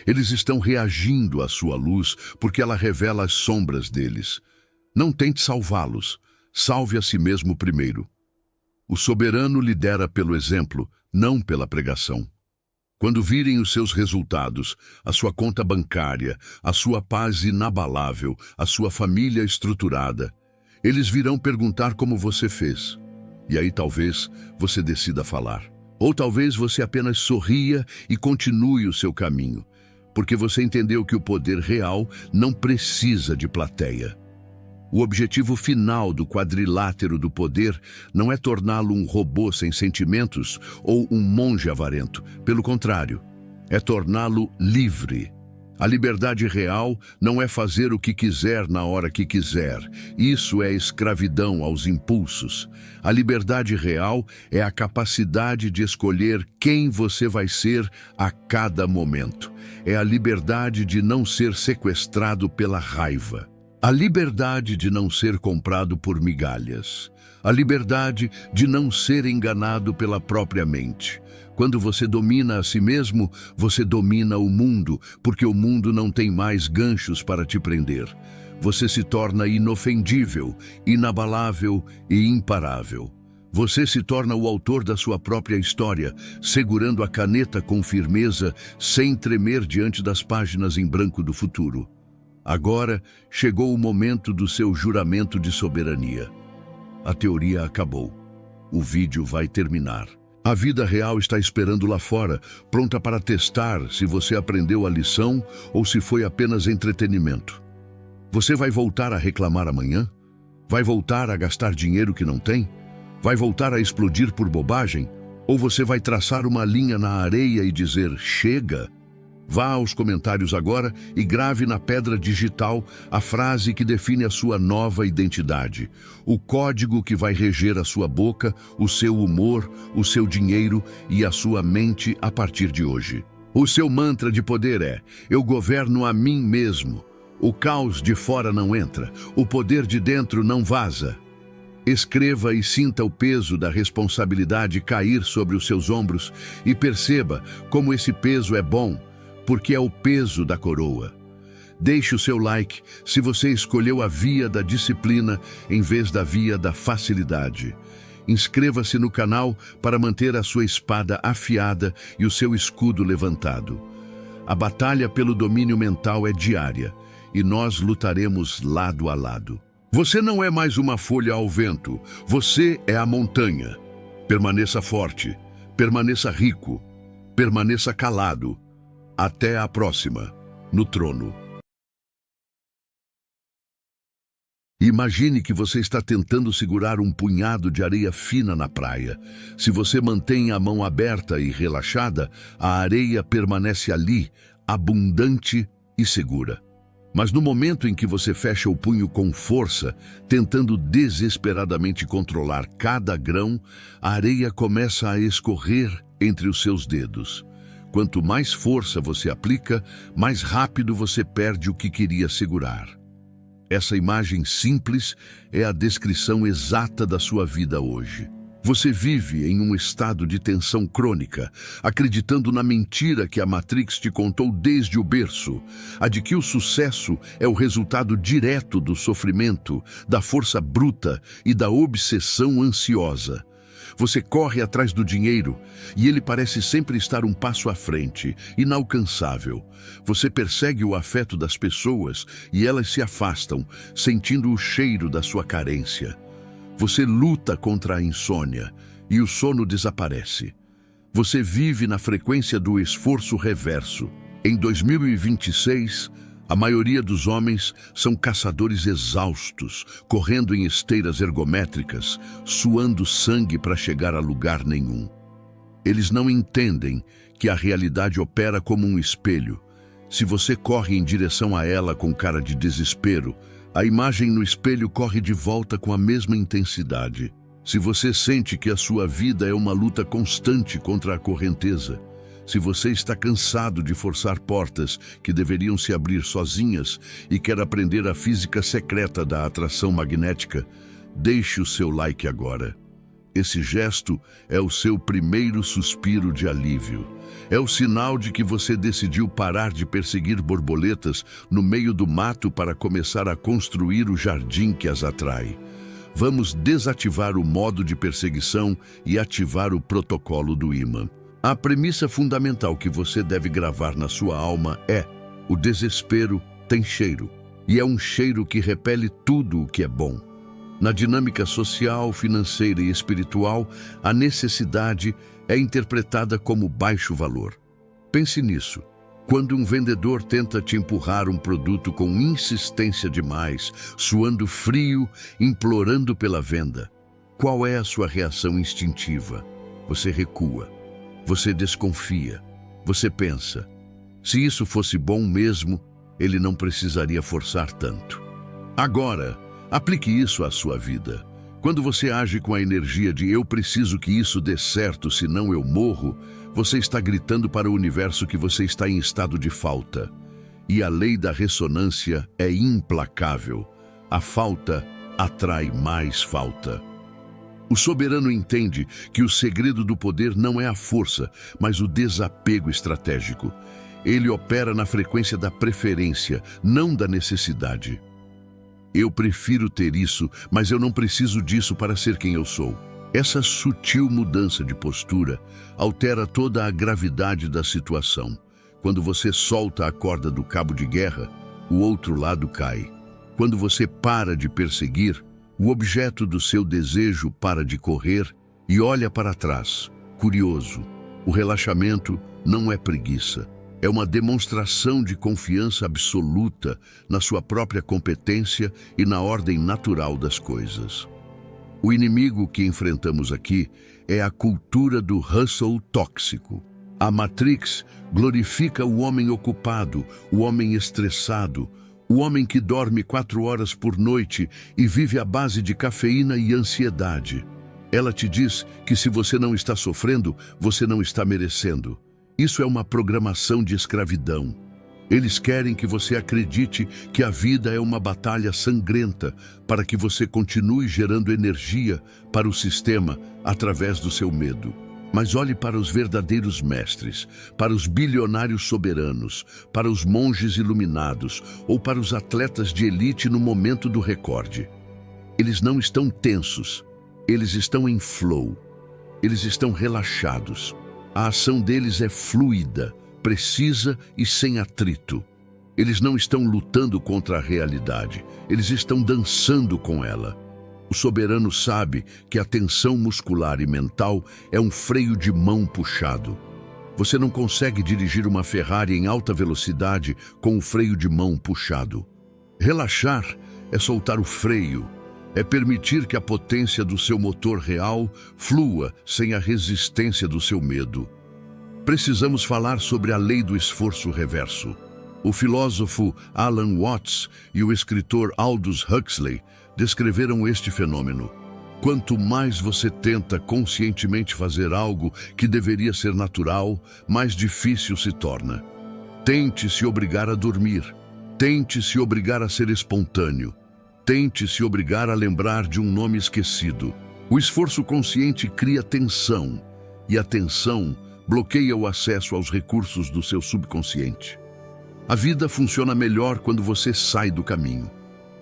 Eles estão reagindo à sua luz porque ela revela as sombras deles. Não tente salvá-los. Salve a si mesmo primeiro. O soberano lidera pelo exemplo, não pela pregação. Quando virem os seus resultados, a sua conta bancária, a sua paz inabalável, a sua família estruturada, eles virão perguntar como você fez. E aí talvez você decida falar. Ou talvez você apenas sorria e continue o seu caminho, porque você entendeu que o poder real não precisa de plateia. O objetivo final do quadrilátero do poder não é torná-lo um robô sem sentimentos ou um monge avarento. Pelo contrário, é torná-lo livre. A liberdade real não é fazer o que quiser na hora que quiser. Isso é escravidão aos impulsos. A liberdade real é a capacidade de escolher quem você vai ser a cada momento. É a liberdade de não ser sequestrado pela raiva. A liberdade de não ser comprado por migalhas. A liberdade de não ser enganado pela própria mente. Quando você domina a si mesmo, você domina o mundo, porque o mundo não tem mais ganchos para te prender. Você se torna inofendível, inabalável e imparável. Você se torna o autor da sua própria história, segurando a caneta com firmeza, sem tremer diante das páginas em branco do futuro. Agora chegou o momento do seu juramento de soberania. A teoria acabou. O vídeo vai terminar. A vida real está esperando lá fora, pronta para testar se você aprendeu a lição ou se foi apenas entretenimento. Você vai voltar a reclamar amanhã? Vai voltar a gastar dinheiro que não tem? Vai voltar a explodir por bobagem? Ou você vai traçar uma linha na areia e dizer, chega? Vá aos comentários agora e grave na pedra digital a frase que define a sua nova identidade, o código que vai reger a sua boca, o seu humor, o seu dinheiro e a sua mente a partir de hoje. O seu mantra de poder é: eu governo a mim mesmo. O caos de fora não entra, o poder de dentro não vaza. Escreva e sinta o peso da responsabilidade cair sobre os seus ombros e perceba como esse peso é bom, porque é o peso da coroa. Deixe o seu like se você escolheu a via da disciplina em vez da via da facilidade. Inscreva-se no canal para manter a sua espada afiada e o seu escudo levantado. A batalha pelo domínio mental é diária e nós lutaremos lado a lado. Você não é mais uma folha ao vento, você é a montanha. Permaneça forte, permaneça rico, permaneça calado. Até a próxima, no trono. Imagine que você está tentando segurar um punhado de areia fina na praia. Se você mantém a mão aberta e relaxada, a areia permanece ali, abundante e segura. Mas no momento em que você fecha o punho com força, tentando desesperadamente controlar cada grão, a areia começa a escorrer entre os seus dedos. Quanto mais força você aplica, mais rápido você perde o que queria segurar. Essa imagem simples é a descrição exata da sua vida hoje. Você vive em um estado de tensão crônica, acreditando na mentira que a Matrix te contou desde o berço, a de que o sucesso é o resultado direto do sofrimento, da força bruta e da obsessão ansiosa. Você corre atrás do dinheiro e ele parece sempre estar um passo à frente, inalcançável. Você persegue o afeto das pessoas e elas se afastam, sentindo o cheiro da sua carência. Você luta contra a insônia e o sono desaparece. Você vive na frequência do esforço reverso. Em 2026, a maioria dos homens são caçadores exaustos, correndo em esteiras ergométricas, suando sangue para chegar a lugar nenhum. Eles não entendem que a realidade opera como um espelho. Se você corre em direção a ela com cara de desespero, a imagem no espelho corre de volta com a mesma intensidade. Se você sente que a sua vida é uma luta constante contra a correnteza, se você está cansado de forçar portas que deveriam se abrir sozinhas e quer aprender a física secreta da atração magnética, deixe o seu like agora. Esse gesto é o seu primeiro suspiro de alívio. É o sinal de que você decidiu parar de perseguir borboletas no meio do mato para começar a construir o jardim que as atrai. Vamos desativar o modo de perseguição e ativar o protocolo do imã. A premissa fundamental que você deve gravar na sua alma é: o desespero tem cheiro, e é um cheiro que repele tudo o que é bom. Na dinâmica social, financeira e espiritual, a necessidade é interpretada como baixo valor. Pense nisso. Quando um vendedor tenta te empurrar um produto com insistência demais, suando frio, implorando pela venda, qual é a sua reação instintiva? Você recua, você desconfia, você pensa: se isso fosse bom mesmo, ele não precisaria forçar tanto. Agora, aplique isso à sua vida. Quando você age com a energia de "eu preciso que isso dê certo, senão eu morro", você está gritando para o universo que você está em estado de falta. E a lei da ressonância é implacável. A falta atrai mais falta. O soberano entende que o segredo do poder não é a força, mas o desapego estratégico. Ele opera na frequência da preferência, não da necessidade. Eu prefiro ter isso, mas eu não preciso disso para ser quem eu sou. Essa sutil mudança de postura altera toda a gravidade da situação. Quando você solta a corda do cabo de guerra, o outro lado cai. Quando você para de perseguir, o objeto do seu desejo para de correr e olha para trás, curioso. O relaxamento não é preguiça. É uma demonstração de confiança absoluta na sua própria competência e na ordem natural das coisas. O inimigo que enfrentamos aqui é a cultura do hustle tóxico. A Matrix glorifica o homem ocupado, o homem estressado, o homem que dorme 4 horas por noite e vive à base de cafeína e ansiedade. Ela te diz que se você não está sofrendo, você não está merecendo. Isso é uma programação de escravidão. Eles querem que você acredite que a vida é uma batalha sangrenta para que você continue gerando energia para o sistema através do seu medo. Mas olhe para os verdadeiros mestres, para os bilionários soberanos, para os monges iluminados ou para os atletas de elite no momento do recorde. Eles não estão tensos, eles estão em flow, eles estão relaxados. A ação deles é fluida, precisa e sem atrito. Eles não estão lutando contra a realidade, eles estão dançando com ela. O soberano sabe que a tensão muscular e mental é um freio de mão puxado. Você não consegue dirigir uma Ferrari em alta velocidade com o freio de mão puxado. Relaxar é soltar o freio, é permitir que a potência do seu motor real flua sem a resistência do seu medo. Precisamos falar sobre a lei do esforço reverso. O filósofo Alan Watts e o escritor Aldous Huxley descreveram este fenômeno. Quanto mais você tenta conscientemente fazer algo que deveria ser natural, mais difícil se torna. Tente se obrigar a dormir. Tente se obrigar a ser espontâneo. Tente se obrigar a lembrar de um nome esquecido. O esforço consciente cria tensão, e a tensão bloqueia o acesso aos recursos do seu subconsciente. A vida funciona melhor quando você sai do caminho.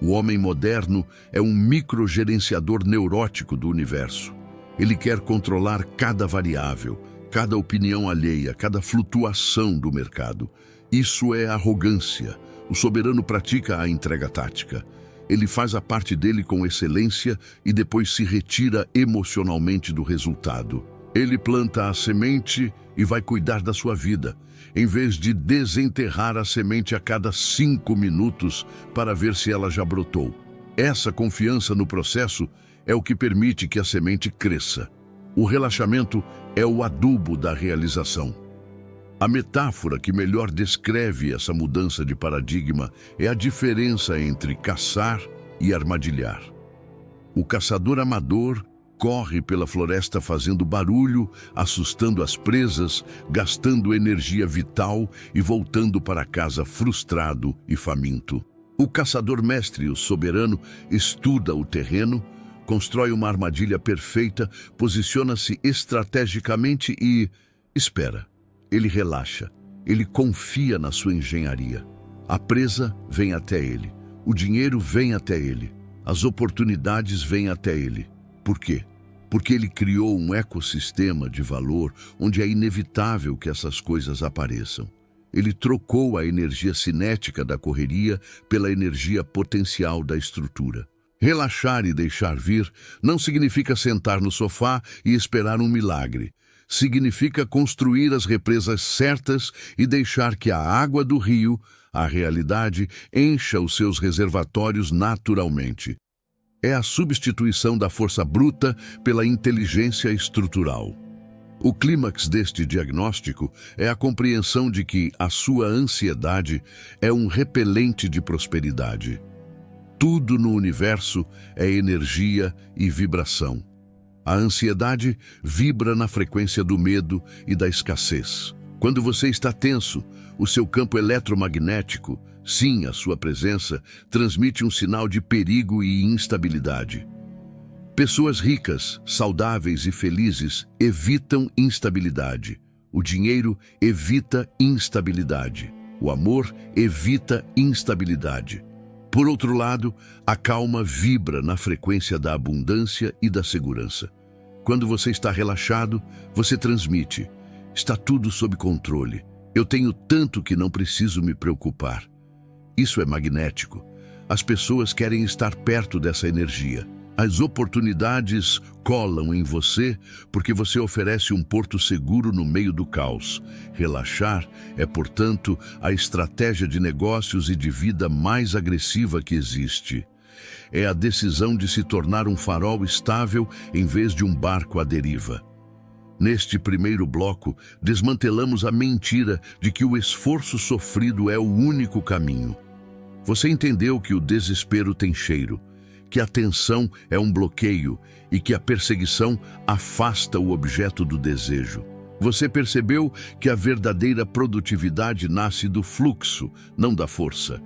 O homem moderno é um microgerenciador neurótico do universo. Ele quer controlar cada variável, cada opinião alheia, cada flutuação do mercado. Isso é arrogância. O soberano pratica a entrega tática. Ele faz a parte dele com excelência e depois se retira emocionalmente do resultado. Ele planta a semente e vai cuidar da sua vida, em vez de desenterrar a semente a cada 5 minutos para ver se ela já brotou. Essa confiança no processo é o que permite que a semente cresça. O relaxamento é o adubo da realização. A metáfora que melhor descreve essa mudança de paradigma é a diferença entre caçar e armadilhar. O caçador amador corre pela floresta fazendo barulho, assustando as presas, gastando energia vital e voltando para casa frustrado e faminto. O caçador mestre, o soberano, estuda o terreno, constrói uma armadilha perfeita, posiciona-se estrategicamente e espera. Ele relaxa, ele confia na sua engenharia. A presa vem até ele, o dinheiro vem até ele. As oportunidades vêm até ele. Por quê? Porque ele criou um ecossistema de valor onde é inevitável que essas coisas apareçam. Ele trocou a energia cinética da correria pela energia potencial da estrutura. Relaxar e deixar vir não significa sentar no sofá e esperar um milagre. Significa construir as represas certas e deixar que a água do rio, a realidade, encha os seus reservatórios naturalmente. É a substituição da força bruta pela inteligência estrutural. O clímax deste diagnóstico é a compreensão de que a sua ansiedade é um repelente de prosperidade. Tudo no universo é energia e vibração. A ansiedade vibra na frequência do medo e da escassez. Quando você está tenso, o seu campo eletromagnético, sim, a sua presença, transmite um sinal de perigo e instabilidade. Pessoas ricas, saudáveis e felizes evitam instabilidade. O dinheiro evita instabilidade. O amor evita instabilidade. Por outro lado, a calma vibra na frequência da abundância e da segurança. Quando você está relaxado, você transmite: está tudo sob controle. Eu tenho tanto que não preciso me preocupar. Isso é magnético. As pessoas querem estar perto dessa energia. As oportunidades colam em você porque você oferece um porto seguro no meio do caos. Relaxar é, portanto, a estratégia de negócios e de vida mais agressiva que existe. É a decisão de se tornar um farol estável em vez de um barco à deriva. Neste primeiro bloco, desmantelamos a mentira de que o esforço sofrido é o único caminho. Você entendeu que o desespero tem cheiro, que a tensão é um bloqueio e que a perseguição afasta o objeto do desejo. Você percebeu que a verdadeira produtividade nasce do fluxo, não da força.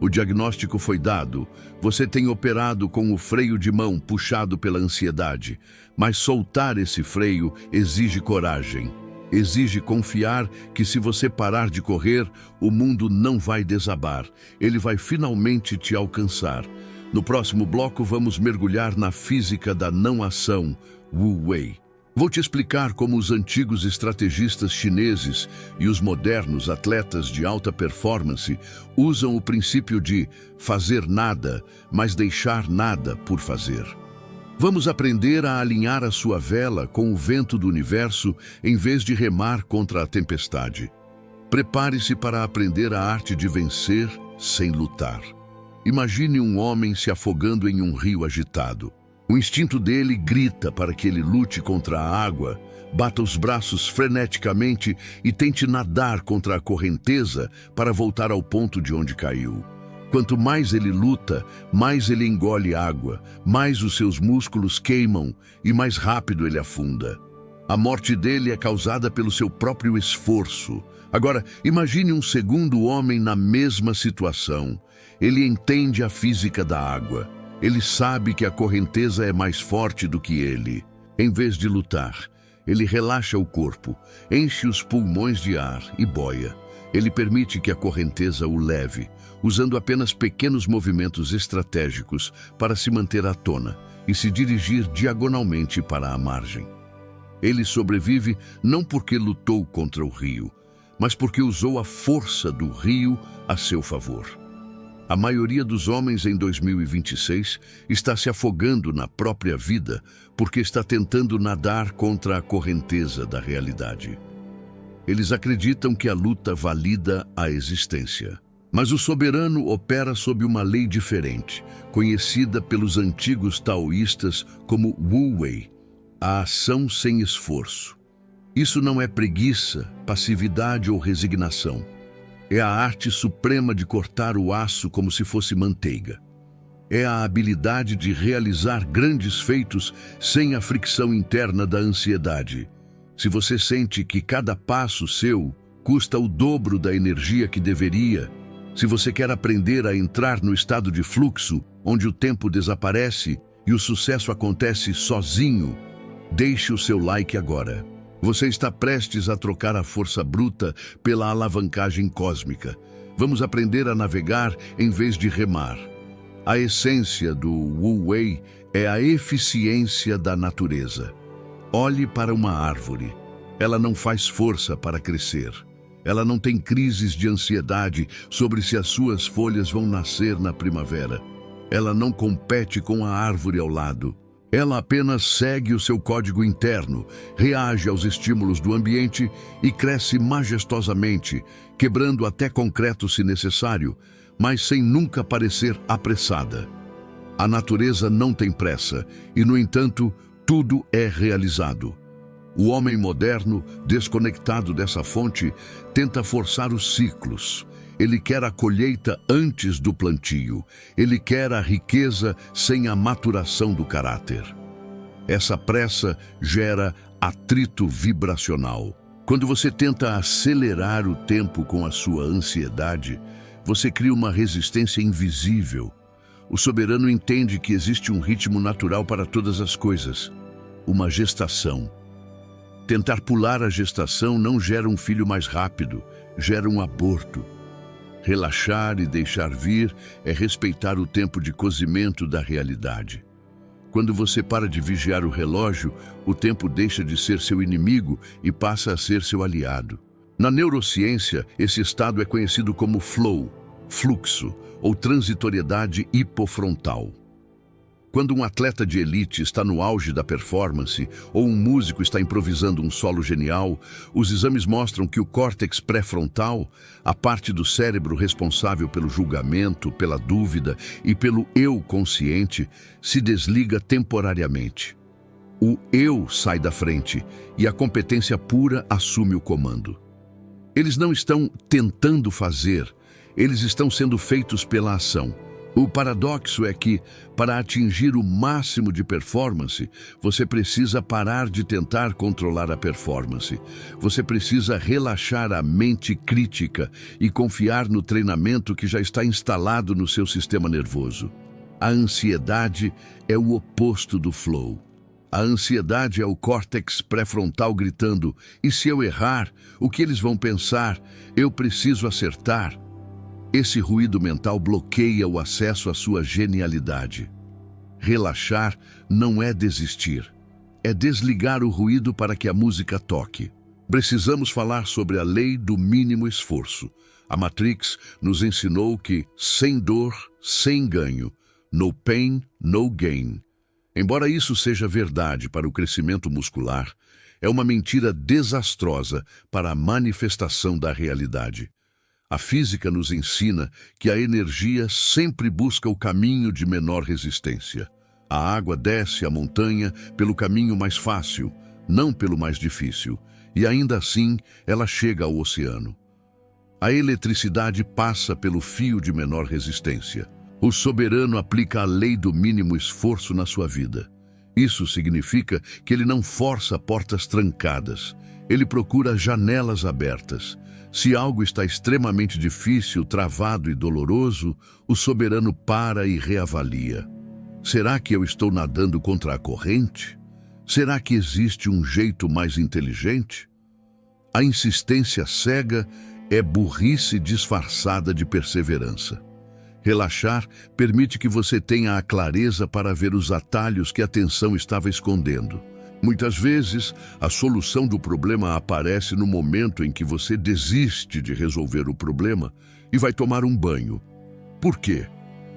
O diagnóstico foi dado. Você tem operado com o freio de mão puxado pela ansiedade, mas soltar esse freio exige coragem. Exige confiar que se você parar de correr, o mundo não vai desabar. Ele vai finalmente te alcançar. No próximo bloco, vamos mergulhar na física da não-ação, Wu Wei. Vou te explicar como os antigos estrategistas chineses e os modernos atletas de alta performance usam o princípio de fazer nada, mas deixar nada por fazer. Vamos aprender a alinhar a sua vela com o vento do universo em vez de remar contra a tempestade. Prepare-se para aprender a arte de vencer sem lutar. Imagine um homem se afogando em um rio agitado. O instinto dele grita para que ele lute contra a água, bata os braços freneticamente e tente nadar contra a correnteza para voltar ao ponto de onde caiu. Quanto mais ele luta, mais ele engole água, mais os seus músculos queimam e mais rápido ele afunda. A morte dele é causada pelo seu próprio esforço. Agora, imagine um segundo homem na mesma situação. Ele entende a física da água. Ele sabe que a correnteza é mais forte do que ele. Em vez de lutar, ele relaxa o corpo, enche os pulmões de ar e boia. Ele permite que a correnteza o leve, usando apenas pequenos movimentos estratégicos para se manter à tona e se dirigir diagonalmente para a margem. Ele sobrevive não porque lutou contra o rio, mas porque usou a força do rio a seu favor. A maioria dos homens em 2026 está se afogando na própria vida porque está tentando nadar contra a correnteza da realidade. Eles acreditam que a luta valida a existência. Mas o soberano opera sob uma lei diferente, conhecida pelos antigos taoístas como Wu Wei, a ação sem esforço. Isso não é preguiça, passividade ou resignação. É a arte suprema de cortar o aço como se fosse manteiga. É a habilidade de realizar grandes feitos sem a fricção interna da ansiedade. Se você sente que cada passo seu custa o dobro da energia que deveria, se você quer aprender a entrar no estado de fluxo, onde o tempo desaparece e o sucesso acontece sozinho, deixe o seu like agora. Você está prestes a trocar a força bruta pela alavancagem cósmica. Vamos aprender a navegar em vez de remar. A essência do Wu Wei é a eficiência da natureza. Olhe para uma árvore. Ela não faz força para crescer. Ela não tem crises de ansiedade sobre se as suas folhas vão nascer na primavera. Ela não compete com a árvore ao lado. Ela apenas segue o seu código interno, reage aos estímulos do ambiente e cresce majestosamente, quebrando até concreto se necessário, mas sem nunca parecer apressada. A natureza não tem pressa e, no entanto, tudo é realizado. O homem moderno, desconectado dessa fonte, tenta forçar os ciclos. Ele quer a colheita antes do plantio. Ele quer a riqueza sem a maturação do caráter. Essa pressa gera atrito vibracional. Quando você tenta acelerar o tempo com a sua ansiedade, você cria uma resistência invisível. O soberano entende que existe um ritmo natural para todas as coisas, uma gestação. Tentar pular a gestação não gera um filho mais rápido, gera um aborto. Relaxar e deixar vir é respeitar o tempo de cozimento da realidade. Quando você para de vigiar o relógio, o tempo deixa de ser seu inimigo e passa a ser seu aliado. Na neurociência, esse estado é conhecido como flow, fluxo ou transitoriedade hipofrontal. Quando um atleta de elite está no auge da performance ou um músico está improvisando um solo genial, os exames mostram que o córtex pré-frontal, a parte do cérebro responsável pelo julgamento, pela dúvida e pelo eu consciente, se desliga temporariamente. O eu sai da frente e a competência pura assume o comando. Eles não estão tentando fazer, eles estão sendo feitos pela ação. O paradoxo é que, para atingir o máximo de performance, você precisa parar de tentar controlar a performance. Você precisa relaxar a mente crítica e confiar no treinamento que já está instalado no seu sistema nervoso. A ansiedade é o oposto do flow. A ansiedade é o córtex pré-frontal gritando: e se eu errar? O que eles vão pensar? Eu preciso acertar. Esse ruído mental bloqueia o acesso à sua genialidade. Relaxar não é desistir, é desligar o ruído para que a música toque. Precisamos falar sobre a lei do mínimo esforço. A Matrix nos ensinou que, sem dor, sem ganho, no pain, no gain. Embora isso seja verdade para o crescimento muscular, é uma mentira desastrosa para a manifestação da realidade. A física nos ensina que a energia sempre busca o caminho de menor resistência. A água desce a montanha pelo caminho mais fácil, não pelo mais difícil, e ainda assim ela chega ao oceano. A eletricidade passa pelo fio de menor resistência. O soberano aplica a lei do mínimo esforço na sua vida. Isso significa que ele não força portas trancadas, ele procura janelas abertas. Se algo está extremamente difícil, travado e doloroso, o soberano para e reavalia. Será que eu estou nadando contra a corrente? Será que existe um jeito mais inteligente? A insistência cega é burrice disfarçada de perseverança. Relaxar permite que você tenha a clareza para ver os atalhos que a tensão estava escondendo. Muitas vezes, a solução do problema aparece no momento em que você desiste de resolver o problema e vai tomar um banho. Por quê?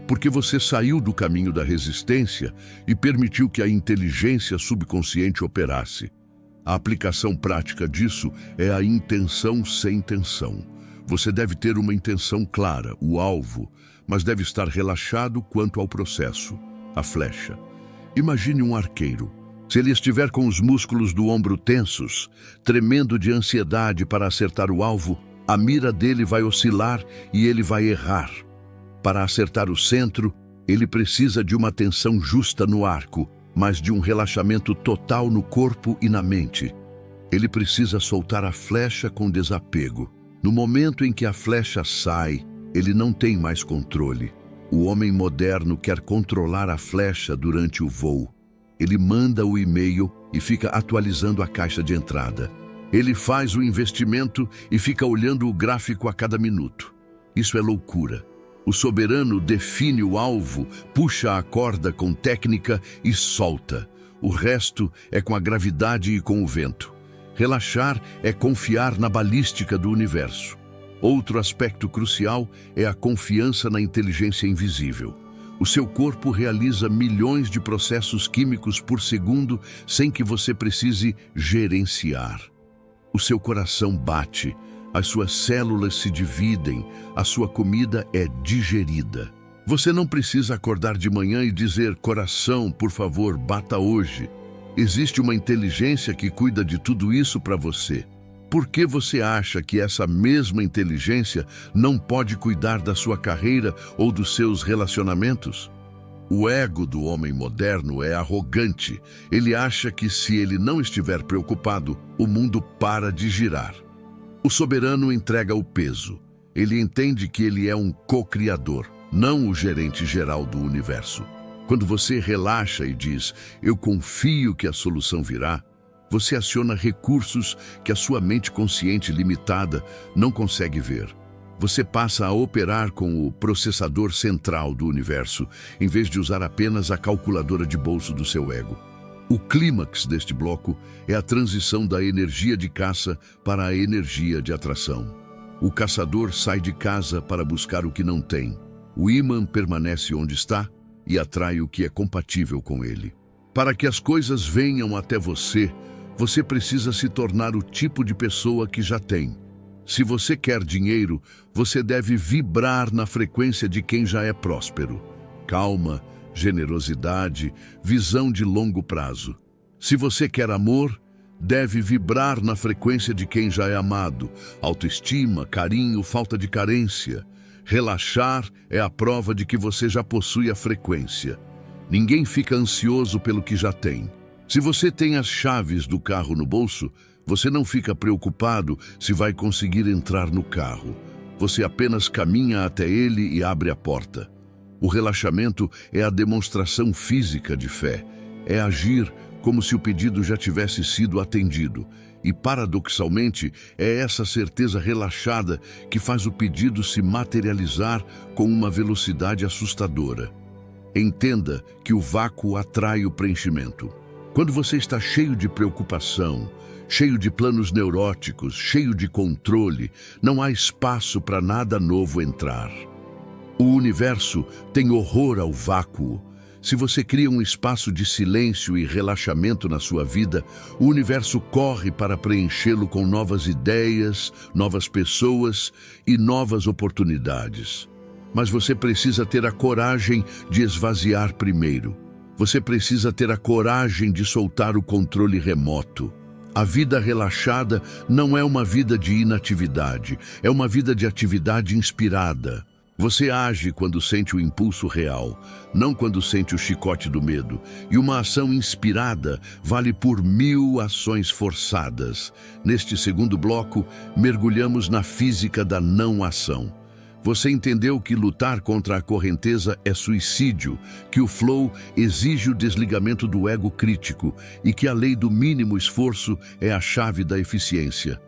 Porque você saiu do caminho da resistência e permitiu que a inteligência subconsciente operasse. A aplicação prática disso é a intenção sem tensão. Você deve ter uma intenção clara, o alvo, mas deve estar relaxado quanto ao processo, a flecha. Imagine um arqueiro. Se ele estiver com os músculos do ombro tensos, tremendo de ansiedade para acertar o alvo, a mira dele vai oscilar e ele vai errar. Para acertar o centro, ele precisa de uma tensão justa no arco, mas de um relaxamento total no corpo e na mente. Ele precisa soltar a flecha com desapego. No momento em que a flecha sai, ele não tem mais controle. O homem moderno quer controlar a flecha durante o voo. Ele manda o e-mail e fica atualizando a caixa de entrada. Ele faz o investimento e fica olhando o gráfico a cada minuto. Isso é loucura. O soberano define o alvo, puxa a corda com técnica e solta. O resto é com a gravidade e com o vento. Relaxar é confiar na balística do universo. Outro aspecto crucial é a confiança na inteligência invisível. O seu corpo realiza milhões de processos químicos por segundo sem que você precise gerenciar. O seu coração bate, as suas células se dividem, a sua comida é digerida. Você não precisa acordar de manhã e dizer: coração, por favor, bata hoje. Existe uma inteligência que cuida de tudo isso para você. Por que você acha que essa mesma inteligência não pode cuidar da sua carreira ou dos seus relacionamentos? O ego do homem moderno é arrogante. Ele acha que se ele não estiver preocupado, o mundo para de girar. O soberano entrega o peso. Ele entende que ele é um co-criador, não o gerente geral do universo. Quando você relaxa e diz: eu confio que a solução virá, você aciona recursos que a sua mente consciente limitada não consegue ver. Você passa a operar com o processador central do universo, em vez de usar apenas a calculadora de bolso do seu ego. O clímax deste bloco é a transição da energia de caça para a energia de atração. O caçador sai de casa para buscar o que não tem. O ímã permanece onde está e atrai o que é compatível com ele. Para que as coisas venham até você, você precisa se tornar o tipo de pessoa que já tem. Se você quer dinheiro, você deve vibrar na frequência de quem já é próspero. Calma, generosidade, visão de longo prazo. Se você quer amor, deve vibrar na frequência de quem já é amado. Autoestima, carinho, falta de carência. Relaxar é a prova de que você já possui a frequência. Ninguém fica ansioso pelo que já tem. Se você tem as chaves do carro no bolso, você não fica preocupado se vai conseguir entrar no carro. Você apenas caminha até ele e abre a porta. O relaxamento é a demonstração física de fé. É agir como se o pedido já tivesse sido atendido. E, paradoxalmente, é essa certeza relaxada que faz o pedido se materializar com uma velocidade assustadora. Entenda que o vácuo atrai o preenchimento. Quando você está cheio de preocupação, cheio de planos neuróticos, cheio de controle, não há espaço para nada novo entrar. O universo tem horror ao vácuo. Se você cria um espaço de silêncio e relaxamento na sua vida, o universo corre para preenchê-lo com novas ideias, novas pessoas e novas oportunidades. Mas você precisa ter a coragem de esvaziar primeiro. Você precisa ter a coragem de soltar o controle remoto. A vida relaxada não é uma vida de inatividade, é uma vida de atividade inspirada. Você age quando sente o impulso real, não quando sente o chicote do medo. E uma ação inspirada vale por 1000 ações forçadas. Neste segundo bloco, mergulhamos na física da não ação. Você entendeu que lutar contra a correnteza é suicídio, que o flow exige o desligamento do ego crítico e que a lei do mínimo esforço é a chave da eficiência.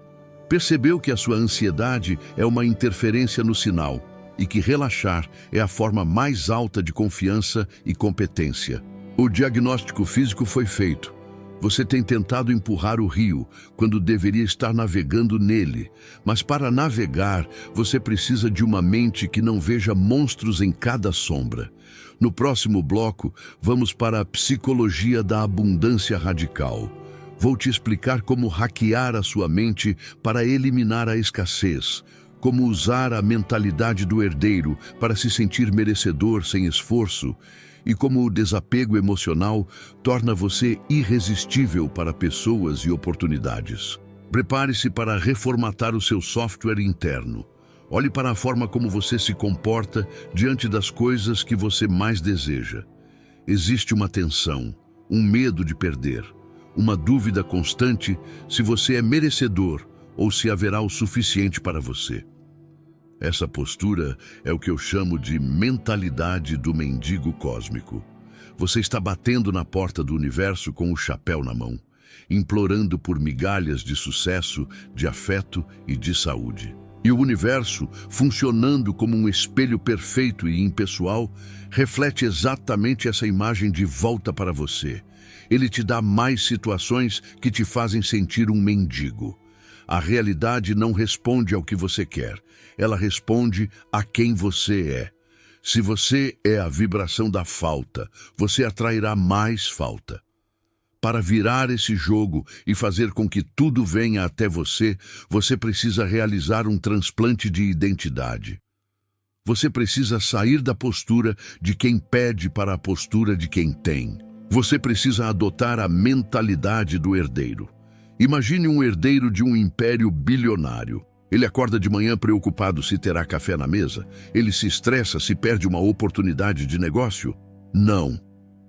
Percebeu que a sua ansiedade é uma interferência no sinal e que relaxar é a forma mais alta de confiança e competência. O diagnóstico físico foi feito. Você tem tentado empurrar o rio quando deveria estar navegando nele. Mas para navegar, você precisa de uma mente que não veja monstros em cada sombra. No próximo bloco, vamos para a psicologia da abundância radical. Vou te explicar como hackear a sua mente para eliminar a escassez, como usar a mentalidade do herdeiro para se sentir merecedor sem esforço, e como o desapego emocional torna você irresistível para pessoas e oportunidades. Prepare-se para reformatar o seu software interno. Olhe para a forma como você se comporta diante das coisas que você mais deseja. Existe uma tensão, um medo de perder, uma dúvida constante se você é merecedor ou se haverá o suficiente para você. Essa postura é o que eu chamo de mentalidade do mendigo cósmico. Você está batendo na porta do universo com o chapéu na mão, implorando por migalhas de sucesso, de afeto e de saúde. E o universo, funcionando como um espelho perfeito e impessoal, reflete exatamente essa imagem de volta para você. Ele te dá mais situações que te fazem sentir um mendigo. A realidade não responde ao que você quer, ela responde a quem você é. Se você é a vibração da falta, você atrairá mais falta. Para virar esse jogo e fazer com que tudo venha até você, você precisa realizar um transplante de identidade. Você precisa sair da postura de quem pede para a postura de quem tem. Você precisa adotar a mentalidade do herdeiro. Imagine um herdeiro de um império bilionário. Ele acorda de manhã preocupado se terá café na mesa? Ele se estressa se perde uma oportunidade de negócio? Não.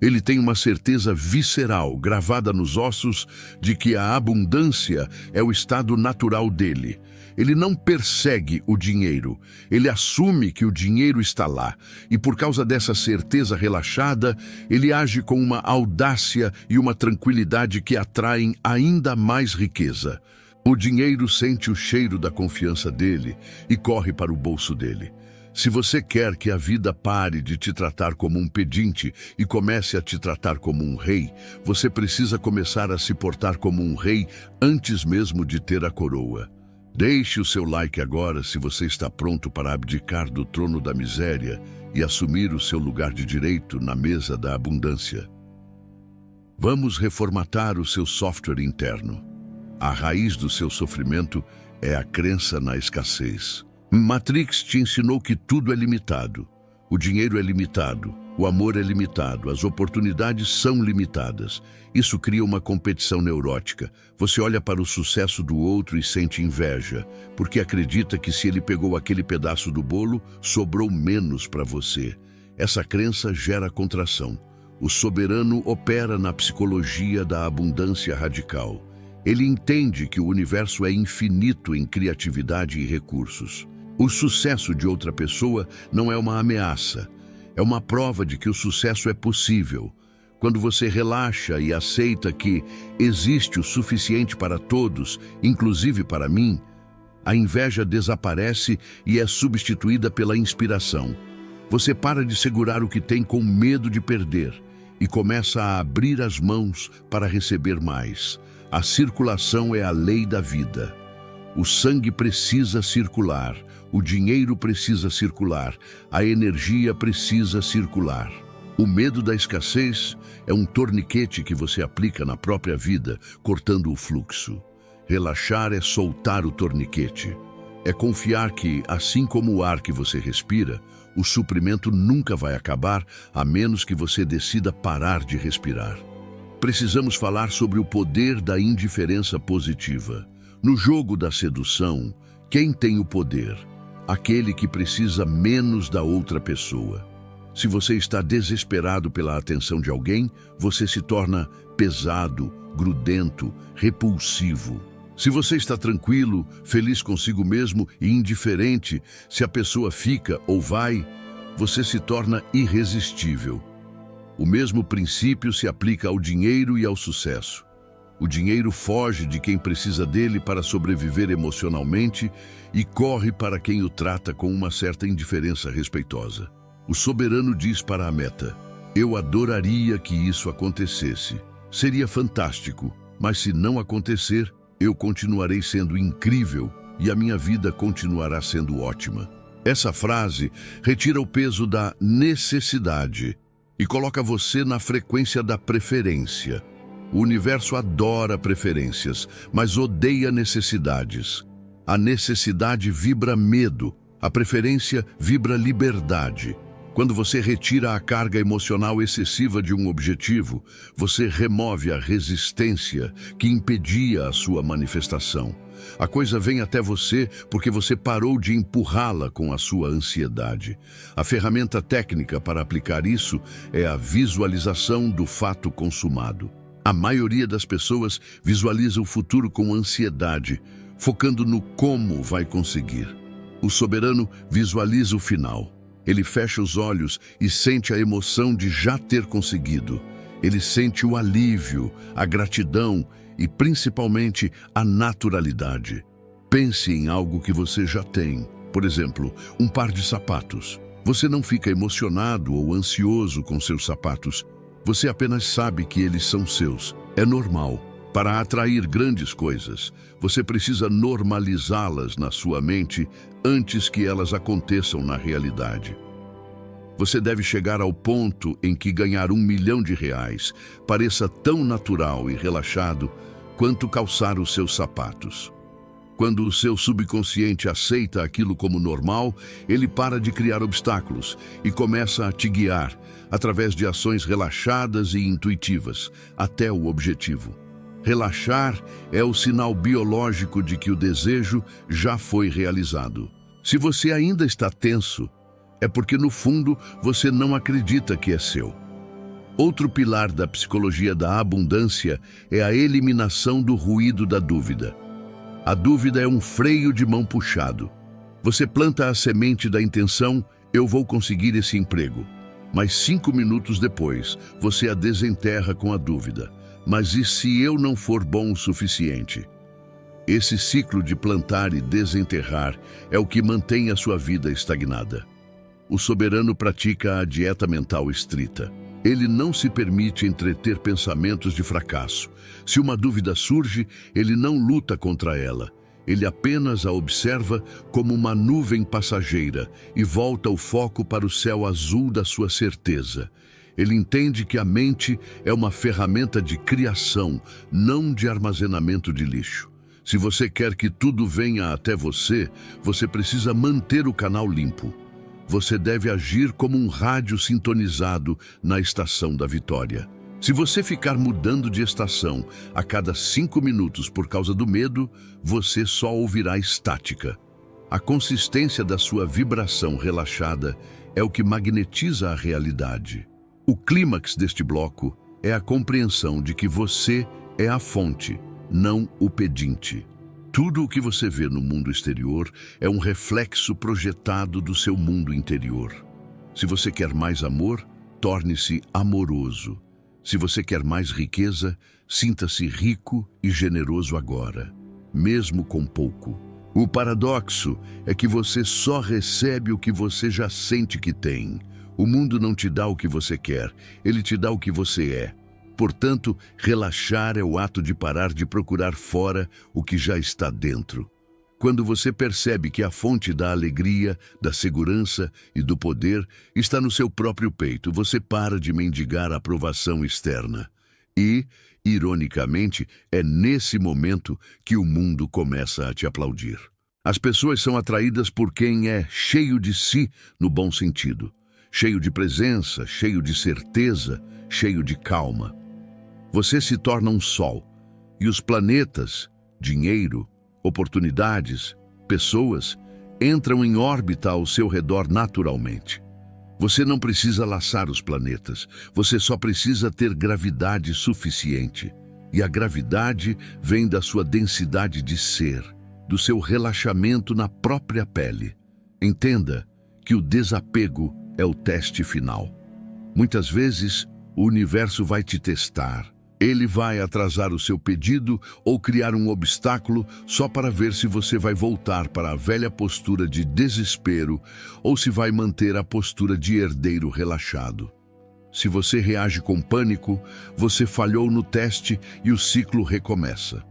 Ele tem uma certeza visceral, gravada nos ossos, de que a abundância é o estado natural dele. Ele não persegue o dinheiro, ele assume que o dinheiro está lá. E por causa dessa certeza relaxada, ele age com uma audácia e uma tranquilidade que atraem ainda mais riqueza. O dinheiro sente o cheiro da confiança dele e corre para o bolso dele. Se você quer que a vida pare de te tratar como um pedinte e comece a te tratar como um rei, você precisa começar a se portar como um rei antes mesmo de ter a coroa. Deixe o seu like agora se você está pronto para abdicar do trono da miséria e assumir o seu lugar de direito na mesa da abundância. Vamos reformatar o seu software interno. A raiz do seu sofrimento é a crença na escassez. Matrix te ensinou que tudo é limitado. O dinheiro é limitado, o amor é limitado, as oportunidades são limitadas. Isso cria uma competição neurótica. Você olha para o sucesso do outro e sente inveja, porque acredita que se ele pegou aquele pedaço do bolo, sobrou menos para você. Essa crença gera contração. O soberano opera na psicologia da abundância radical. Ele entende que o universo é infinito em criatividade e recursos. O sucesso de outra pessoa não é uma ameaça, é uma prova de que o sucesso é possível. Quando você relaxa e aceita que existe o suficiente para todos, inclusive para mim, a inveja desaparece e é substituída pela inspiração. Você para de segurar o que tem com medo de perder e começa a abrir as mãos para receber mais. A circulação é a lei da vida. O sangue precisa circular, o dinheiro precisa circular, a energia precisa circular. O medo da escassez é um torniquete que você aplica na própria vida, cortando o fluxo. Relaxar é soltar o torniquete. É confiar que, assim como o ar que você respira, o suprimento nunca vai acabar, a menos que você decida parar de respirar. Precisamos falar sobre o poder da indiferença positiva. No jogo da sedução, quem tem o poder? Aquele que precisa menos da outra pessoa. Se você está desesperado pela atenção de alguém, você se torna pesado, grudento, repulsivo. Se você está tranquilo, feliz consigo mesmo e indiferente, se a pessoa fica ou vai, você se torna irresistível. O mesmo princípio se aplica ao dinheiro e ao sucesso. O dinheiro foge de quem precisa dele para sobreviver emocionalmente e corre para quem o trata com uma certa indiferença respeitosa. O soberano diz para a meta: eu adoraria que isso acontecesse. Seria fantástico, mas se não acontecer, eu continuarei sendo incrível e a minha vida continuará sendo ótima. Essa frase retira o peso da necessidade e coloca você na frequência da preferência. O universo adora preferências, mas odeia necessidades. A necessidade vibra medo, a preferência vibra liberdade. Quando você retira a carga emocional excessiva de um objetivo, você remove a resistência que impedia a sua manifestação. A coisa vem até você porque você parou de empurrá-la com a sua ansiedade. A ferramenta técnica para aplicar isso é a visualização do fato consumado. A maioria das pessoas visualiza o futuro com ansiedade, focando no como vai conseguir. O soberano visualiza o final. Ele fecha os olhos e sente a emoção de já ter conseguido. Ele sente o alívio, a gratidão e, principalmente, a naturalidade. Pense em algo que você já tem. Por exemplo, um par de sapatos. Você não fica emocionado ou ansioso com seus sapatos. Você apenas sabe que eles são seus. É normal. Para atrair grandes coisas, você precisa normalizá-las na sua mente antes que elas aconteçam na realidade. Você deve chegar ao ponto em que ganhar R$1 milhão pareça tão natural e relaxado quanto calçar os seus sapatos. Quando o seu subconsciente aceita aquilo como normal, ele para de criar obstáculos e começa a te guiar através de ações relaxadas e intuitivas até o objetivo. Relaxar é o sinal biológico de que o desejo já foi realizado. Se você ainda está tenso, é porque no fundo você não acredita que é seu. Outro pilar da psicologia da abundância é a eliminação do ruído da dúvida. A dúvida é um freio de mão puxado. Você planta a semente da intenção, eu vou conseguir esse emprego. Mas 5 minutos depois, você a desenterra com a dúvida. Mas e se eu não for bom o suficiente? Esse ciclo de plantar e desenterrar é o que mantém a sua vida estagnada. O soberano pratica a dieta mental estrita. Ele não se permite entreter pensamentos de fracasso. Se uma dúvida surge, ele não luta contra ela. Ele apenas a observa como uma nuvem passageira e volta o foco para o céu azul da sua certeza. Ele entende que a mente é uma ferramenta de criação, não de armazenamento de lixo. Se você quer que tudo venha até você, você precisa manter o canal limpo. Você deve agir como um rádio sintonizado na estação da vitória. Se você ficar mudando de estação a cada 5 minutos por causa do medo, você só ouvirá estática. A consistência da sua vibração relaxada é o que magnetiza a realidade. O clímax deste bloco é a compreensão de que você é a fonte, não o pedinte. Tudo o que você vê no mundo exterior é um reflexo projetado do seu mundo interior. Se você quer mais amor, torne-se amoroso. Se você quer mais riqueza, sinta-se rico e generoso agora, mesmo com pouco. O paradoxo é que você só recebe o que você já sente que tem. O mundo não te dá o que você quer, ele te dá o que você é. Portanto, relaxar é o ato de parar de procurar fora o que já está dentro. Quando você percebe que a fonte da alegria, da segurança e do poder está no seu próprio peito, você para de mendigar a aprovação externa. E, ironicamente, é nesse momento que o mundo começa a te aplaudir. As pessoas são atraídas por quem é cheio de si, no bom sentido. Cheio de presença, cheio de certeza, cheio de calma. Você se torna um sol, e os planetas, dinheiro, oportunidades, pessoas, entram em órbita ao seu redor naturalmente. Você não precisa laçar os planetas, você só precisa ter gravidade suficiente. E a gravidade vem da sua densidade de ser, do seu relaxamento na própria pele. Entenda que o desapego é o teste final. Muitas vezes, o universo vai te testar. Ele vai atrasar o seu pedido ou criar um obstáculo só para ver se você vai voltar para a velha postura de desespero ou se vai manter a postura de herdeiro relaxado. Se você reage com pânico, você falhou no teste e o ciclo recomeça.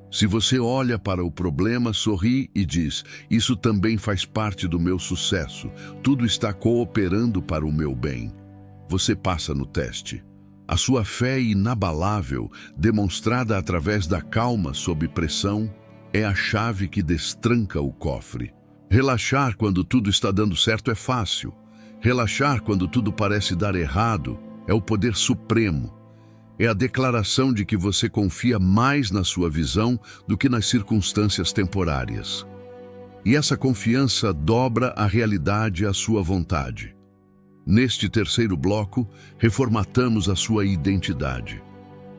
Se você olha para o problema, sorri e diz, isso também faz parte do meu sucesso, tudo está cooperando para o meu bem. Você passa no teste. A sua fé inabalável, demonstrada através da calma sob pressão, é a chave que destranca o cofre. Relaxar quando tudo está dando certo é fácil. Relaxar quando tudo parece dar errado é o poder supremo. É a declaração de que você confia mais na sua visão do que nas circunstâncias temporárias. E essa confiança dobra a realidade à sua vontade. Neste terceiro bloco, reformatamos a sua identidade.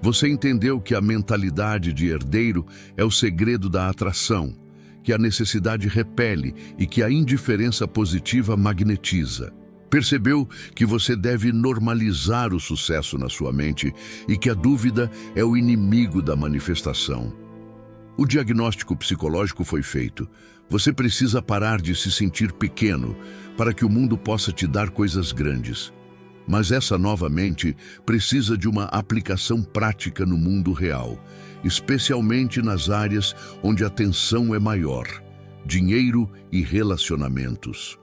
Você entendeu que a mentalidade de herdeiro é o segredo da atração, que a necessidade repele e que a indiferença positiva magnetiza. Percebeu que você deve normalizar o sucesso na sua mente e que a dúvida é o inimigo da manifestação. O diagnóstico psicológico foi feito. Você precisa parar de se sentir pequeno para que o mundo possa te dar coisas grandes. Mas essa nova mente precisa de uma aplicação prática no mundo real, especialmente nas áreas onde a tensão é maior: dinheiro e relacionamentos.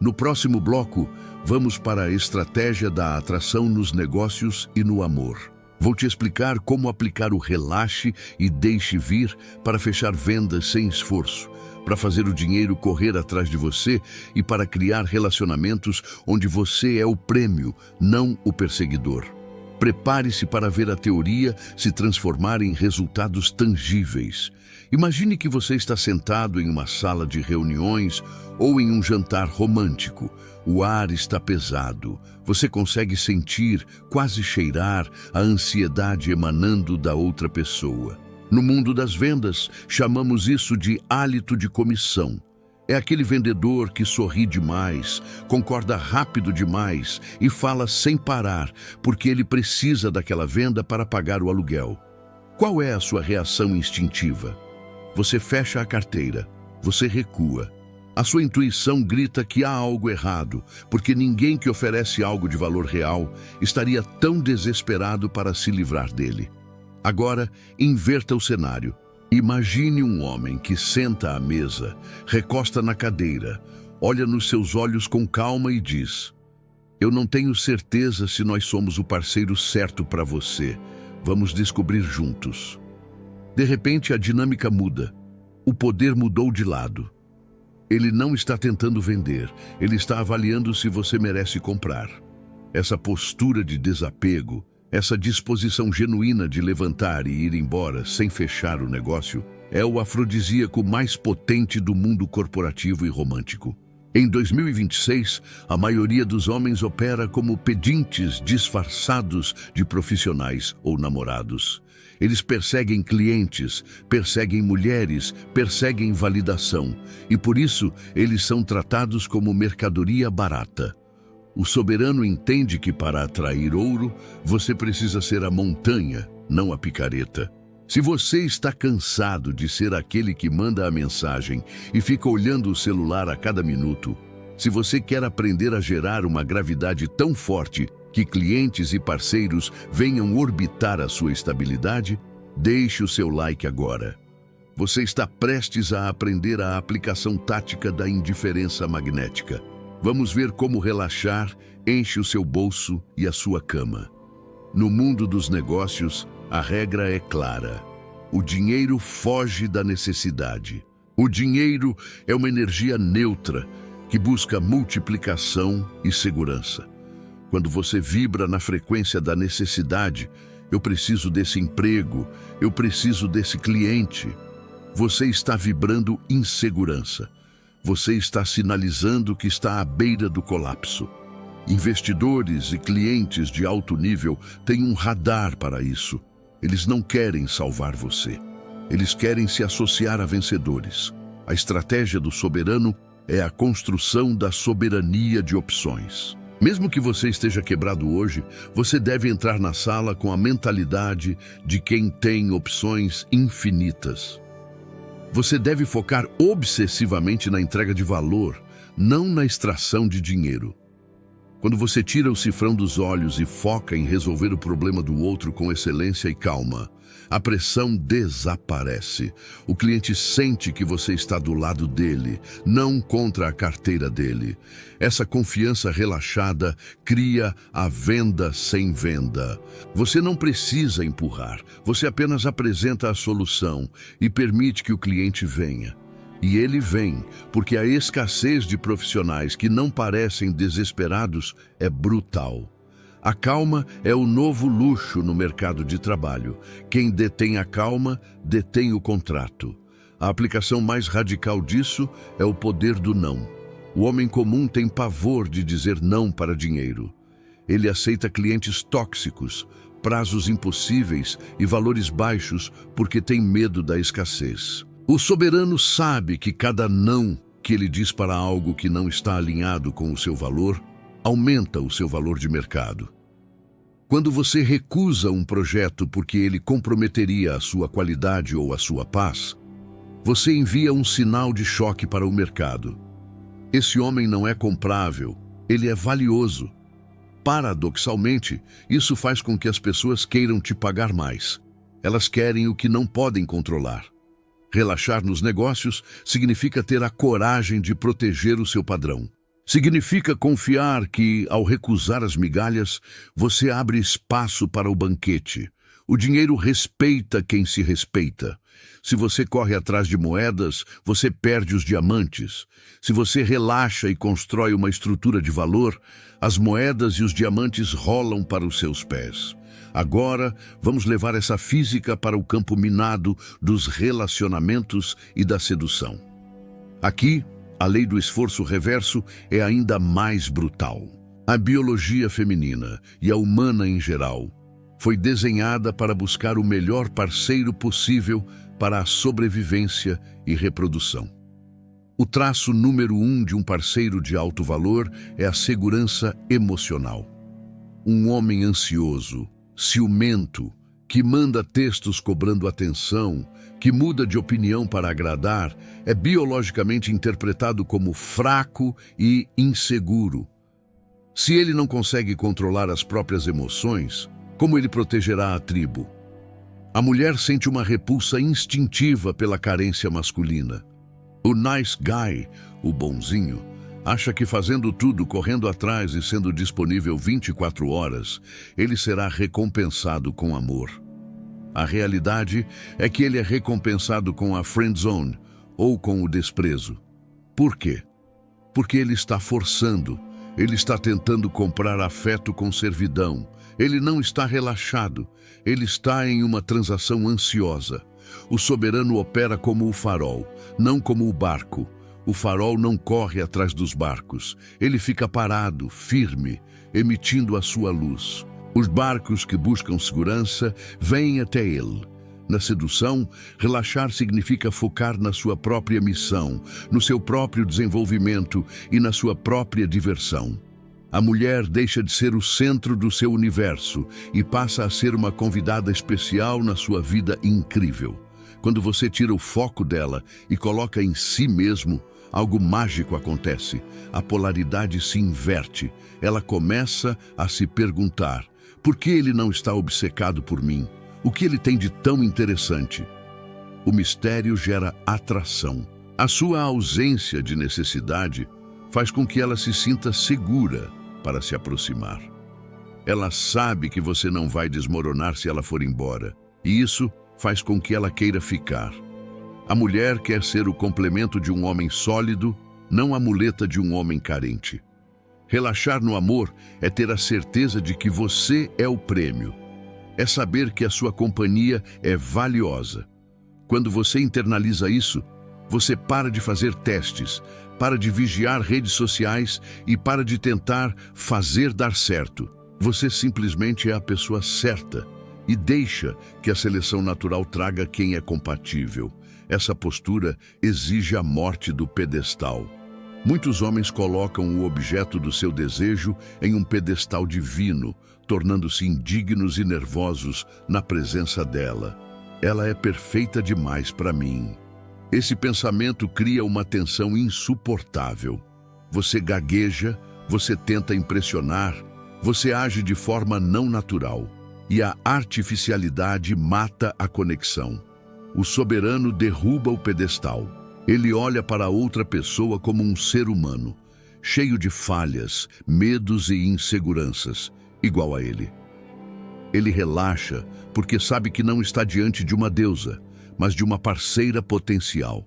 No próximo bloco, vamos para a estratégia da atração nos negócios e no amor. Vou te explicar como aplicar o relaxe e deixe vir para fechar vendas sem esforço, para fazer o dinheiro correr atrás de você e para criar relacionamentos onde você é o prêmio, não o perseguidor. Prepare-se para ver a teoria se transformar em resultados tangíveis. Imagine que você está sentado em uma sala de reuniões ou em um jantar romântico. O ar está pesado. Você consegue sentir, quase cheirar, a ansiedade emanando da outra pessoa. No mundo das vendas, chamamos isso de hálito de comissão. É aquele vendedor que sorri demais, concorda rápido demais e fala sem parar, porque ele precisa daquela venda para pagar o aluguel. Qual é a sua reação instintiva? Você fecha a carteira, você recua. A sua intuição grita que há algo errado, porque ninguém que oferece algo de valor real estaria tão desesperado para se livrar dele. Agora, inverta o cenário. Imagine um homem que senta à mesa, recosta na cadeira, olha nos seus olhos com calma e diz: "Eu não tenho certeza se nós somos o parceiro certo para você. Vamos descobrir juntos." De repente, a dinâmica muda. O poder mudou de lado. Ele não está tentando vender, ele está avaliando se você merece comprar. Essa postura de desapego, essa disposição genuína de levantar e ir embora sem fechar o negócio, é o afrodisíaco mais potente do mundo corporativo e romântico. Em 2026, a maioria dos homens opera como pedintes disfarçados de profissionais ou namorados. Eles perseguem clientes, perseguem mulheres, perseguem validação, e por isso eles são tratados como mercadoria barata. O soberano entende que para atrair ouro, você precisa ser a montanha, não a picareta. Se você está cansado de ser aquele que manda a mensagem e fica olhando o celular a cada minuto, se você quer aprender a gerar uma gravidade tão forte que clientes e parceiros venham orbitar a sua estabilidade, deixe o seu like agora. Você está prestes a aprender a aplicação tática da indiferença magnética. Vamos ver como relaxar enche o seu bolso e a sua cama. No mundo dos negócios, a regra é clara. O dinheiro foge da necessidade. O dinheiro é uma energia neutra que busca multiplicação e segurança. Quando você vibra na frequência da necessidade, eu preciso desse emprego, eu preciso desse cliente, você está vibrando insegurança. Você está sinalizando que está à beira do colapso. Investidores e clientes de alto nível têm um radar para isso. Eles não querem salvar você. Eles querem se associar a vencedores. A estratégia do soberano é a construção da soberania de opções. Mesmo que você esteja quebrado hoje, você deve entrar na sala com a mentalidade de quem tem opções infinitas. Você deve focar obsessivamente na entrega de valor, não na extração de dinheiro. Quando você tira o cifrão dos olhos e foca em resolver o problema do outro com excelência e calma, a pressão desaparece. O cliente sente que você está do lado dele, não contra a carteira dele. Essa confiança relaxada cria a venda sem venda. Você não precisa empurrar, você apenas apresenta a solução e permite que o cliente venha. E ele vem, porque a escassez de profissionais que não parecem desesperados é brutal. A calma é o novo luxo no mercado de trabalho. Quem detém a calma, detém o contrato. A aplicação mais radical disso é o poder do não. O homem comum tem pavor de dizer não para dinheiro. Ele aceita clientes tóxicos, prazos impossíveis e valores baixos porque tem medo da escassez. O soberano sabe que cada não que ele diz para algo que não está alinhado com o seu valor, aumenta o seu valor de mercado. Quando você recusa um projeto porque ele comprometeria a sua qualidade ou a sua paz, você envia um sinal de choque para o mercado. Esse homem não é comprável, ele é valioso. Paradoxalmente, isso faz com que as pessoas queiram te pagar mais. Elas querem o que não podem controlar. Relaxar nos negócios significa ter a coragem de proteger o seu padrão. Significa confiar que, ao recusar as migalhas, você abre espaço para o banquete. O dinheiro respeita quem se respeita. Se você corre atrás de moedas, você perde os diamantes. Se você relaxa e constrói uma estrutura de valor, as moedas e os diamantes rolam para os seus pés. Agora, vamos levar essa física para o campo minado dos relacionamentos e da sedução. Aqui, a lei do esforço reverso é ainda mais brutal. A biologia feminina e a humana em geral foi desenhada para buscar o melhor parceiro possível para a sobrevivência e reprodução. O traço número 1 de um parceiro de alto valor é a segurança emocional. Um homem ansioso, ciumento, que manda textos cobrando atenção, que muda de opinião para agradar, é biologicamente interpretado como fraco e inseguro. Se ele não consegue controlar as próprias emoções, como ele protegerá a tribo? A mulher sente uma repulsa instintiva pela carência masculina. O nice guy, o bonzinho, acha que fazendo tudo, correndo atrás e sendo disponível 24 horas, ele será recompensado com amor. A realidade é que ele é recompensado com a friend zone ou com o desprezo. Por quê? Porque ele está forçando, ele está tentando comprar afeto com servidão, ele não está relaxado, ele está em uma transação ansiosa. O soberano opera como o farol, não como o barco. O farol não corre atrás dos barcos, ele fica parado, firme, emitindo a sua luz. Os barcos que buscam segurança vêm até ele. Na sedução, relaxar significa focar na sua própria missão, no seu próprio desenvolvimento e na sua própria diversão. A mulher deixa de ser o centro do seu universo e passa a ser uma convidada especial na sua vida incrível. Quando você tira o foco dela e coloca em si mesmo, algo mágico acontece. A polaridade se inverte. Ela começa a se perguntar: por que ele não está obcecado por mim? O que ele tem de tão interessante? O mistério gera atração. A sua ausência de necessidade faz com que ela se sinta segura para se aproximar. Ela sabe que você não vai desmoronar se ela for embora, e isso faz com que ela queira ficar. A mulher quer ser o complemento de um homem sólido, não a muleta de um homem carente. Relaxar no amor é ter a certeza de que você é o prêmio. É saber que a sua companhia é valiosa. Quando você internaliza isso, você para de fazer testes, para de vigiar redes sociais e para de tentar fazer dar certo. Você simplesmente é a pessoa certa e deixa que a seleção natural traga quem é compatível. Essa postura exige a morte do pedestal. Muitos homens colocam o objeto do seu desejo em um pedestal divino, tornando-se indignos e nervosos na presença dela. Ela é perfeita demais para mim. Esse pensamento cria uma tensão insuportável. Você gagueja, você tenta impressionar, você age de forma não natural. E a artificialidade mata a conexão. O soberano derruba o pedestal. Ele olha para outra pessoa como um ser humano, cheio de falhas, medos e inseguranças, igual a ele. Ele relaxa porque sabe que não está diante de uma deusa, mas de uma parceira potencial.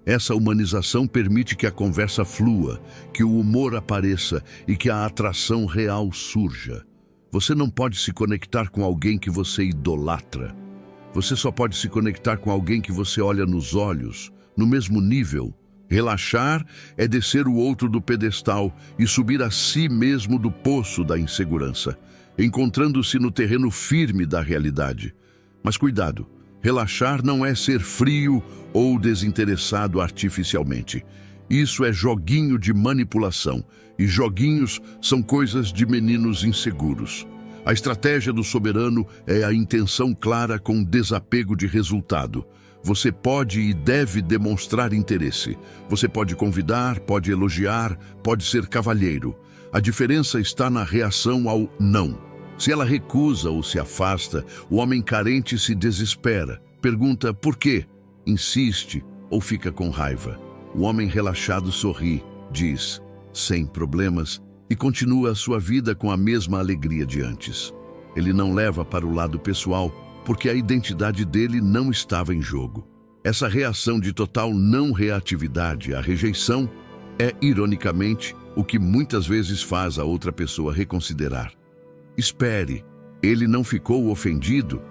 Essa humanização permite que a conversa flua, que o humor apareça e que a atração real surja. Você não pode se conectar com alguém que você idolatra. Você só pode se conectar com alguém que você olha nos olhos, no mesmo nível. Relaxar é descer o outro do pedestal e subir a si mesmo do poço da insegurança, encontrando-se no terreno firme da realidade. Mas cuidado, relaxar não é ser frio ou desinteressado artificialmente. Isso é joguinho de manipulação, e joguinhos são coisas de meninos inseguros. A estratégia do soberano é a intenção clara com desapego de resultado. Você pode e deve demonstrar interesse. Você pode convidar, pode elogiar, pode ser cavalheiro. A diferença está na reação ao não. Se ela recusa ou se afasta, o homem carente se desespera. Pergunta por quê? Insiste ou fica com raiva. O homem relaxado sorri, diz, sem problemas, e continua a sua vida com a mesma alegria de antes. Ele não leva para o lado pessoal, porque a identidade dele não estava em jogo. Essa reação de total não reatividade à rejeição é, ironicamente, o que muitas vezes faz a outra pessoa reconsiderar. Espere, ele não ficou ofendido?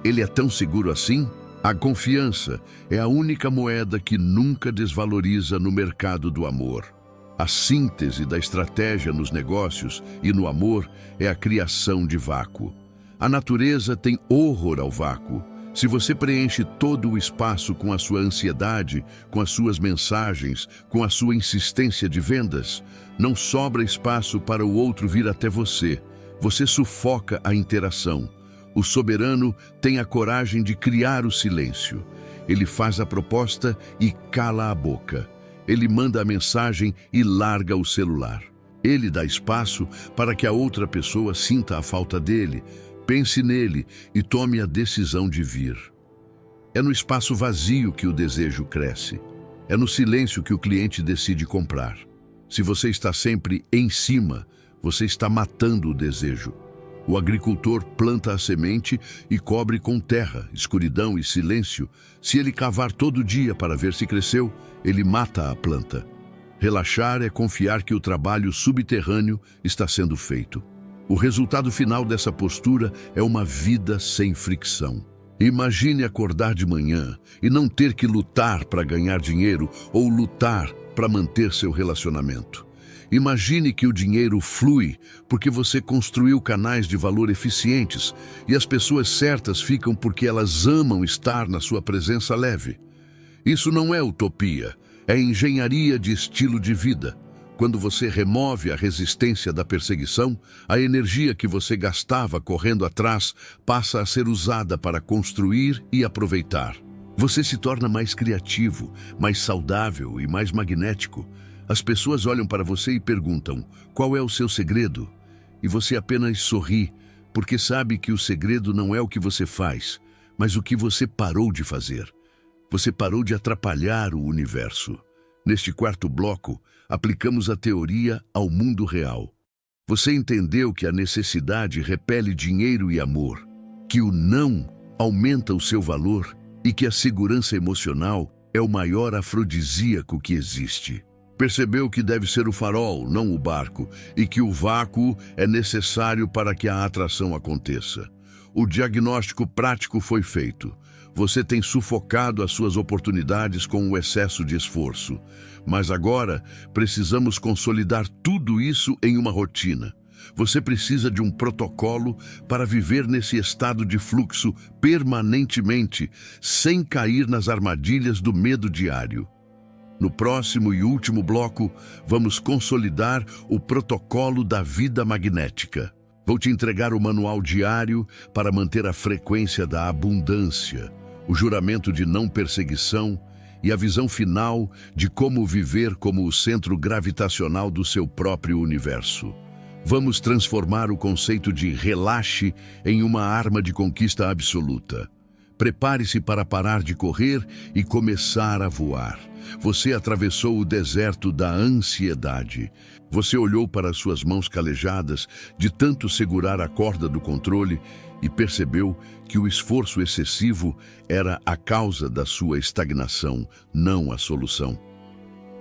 Ele é tão seguro assim? A confiança é a única moeda que nunca desvaloriza no mercado do amor. A síntese da estratégia nos negócios e no amor é a criação de vácuo. A natureza tem horror ao vácuo. Se você preenche todo o espaço com a sua ansiedade, com as suas mensagens, com a sua insistência de vendas, não sobra espaço para o outro vir até você. Você sufoca a interação. O soberano tem a coragem de criar o silêncio. Ele faz a proposta e cala a boca. Ele manda a mensagem e larga o celular. Ele dá espaço para que a outra pessoa sinta a falta dele, pense nele e tome a decisão de vir. É no espaço vazio que o desejo cresce. É no silêncio que o cliente decide comprar. Se você está sempre em cima, você está matando o desejo. O agricultor planta a semente e cobre com terra, escuridão e silêncio. Se ele cavar todo dia para ver se cresceu, ele mata a planta. Relaxar é confiar que o trabalho subterrâneo está sendo feito. O resultado final dessa postura é uma vida sem fricção. Imagine acordar de manhã e não ter que lutar para ganhar dinheiro ou lutar para manter seu relacionamento. Imagine que o dinheiro flui porque você construiu canais de valor eficientes e as pessoas certas ficam porque elas amam estar na sua presença leve. Isso não é utopia, é engenharia de estilo de vida. Quando você remove a resistência da perseguição, a energia que você gastava correndo atrás passa a ser usada para construir e aproveitar. Você se torna mais criativo, mais saudável e mais magnético. As pessoas olham para você e perguntam, qual é o seu segredo? E você apenas sorri, porque sabe que o segredo não é o que você faz, mas o que você parou de fazer. Você parou de atrapalhar o universo. Neste quarto bloco, aplicamos a teoria ao mundo real. Você entendeu que a necessidade repele dinheiro e amor, que o não aumenta o seu valor e que a segurança emocional é o maior afrodisíaco que existe. Percebeu que deve ser o farol, não o barco, e que o vácuo é necessário para que a atração aconteça. O diagnóstico prático foi feito. Você tem sufocado as suas oportunidades com o excesso de esforço. Mas agora precisamos consolidar tudo isso em uma rotina. Você precisa de um protocolo para viver nesse estado de fluxo permanentemente, sem cair nas armadilhas do medo diário. No próximo e último bloco, vamos consolidar o protocolo da vida magnética. Vou te entregar o manual diário para manter a frequência da abundância, o juramento de não perseguição e a visão final de como viver como o centro gravitacional do seu próprio universo. Vamos transformar o conceito de relaxe em uma arma de conquista absoluta. Prepare-se para parar de correr e começar a voar. Você atravessou o deserto da ansiedade. Você olhou para suas mãos calejadas de tanto segurar a corda do controle e percebeu que o esforço excessivo era a causa da sua estagnação, não a solução.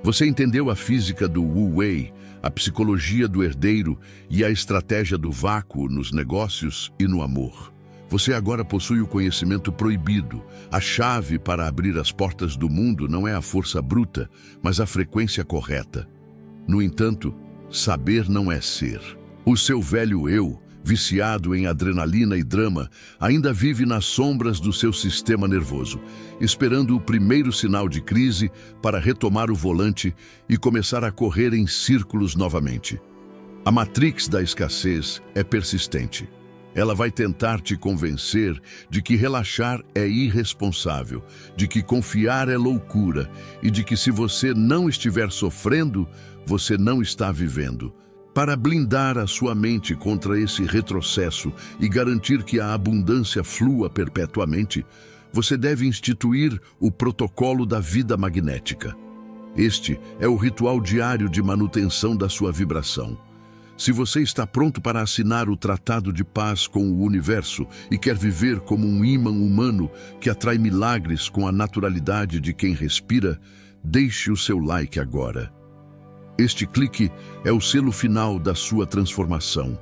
Você entendeu a física do Wu Wei, a psicologia do herdeiro e a estratégia do vácuo nos negócios e no amor. Você agora possui o conhecimento proibido. A chave para abrir as portas do mundo não é a força bruta, mas a frequência correta. No entanto, saber não é ser. O seu velho eu, viciado em adrenalina e drama, ainda vive nas sombras do seu sistema nervoso, esperando o primeiro sinal de crise para retomar o volante e começar a correr em círculos novamente. A matrix da escassez é persistente. Ela vai tentar te convencer de que relaxar é irresponsável, de que confiar é loucura e de que se você não estiver sofrendo, você não está vivendo. Para blindar a sua mente contra esse retrocesso e garantir que a abundância flua perpetuamente, você deve instituir o protocolo da vida magnética. Este é o ritual diário de manutenção da sua vibração. Se você está pronto para assinar o Tratado de Paz com o Universo e quer viver como um ímã humano que atrai milagres com a naturalidade de quem respira, deixe o seu like agora. Este clique é o selo final da sua transformação.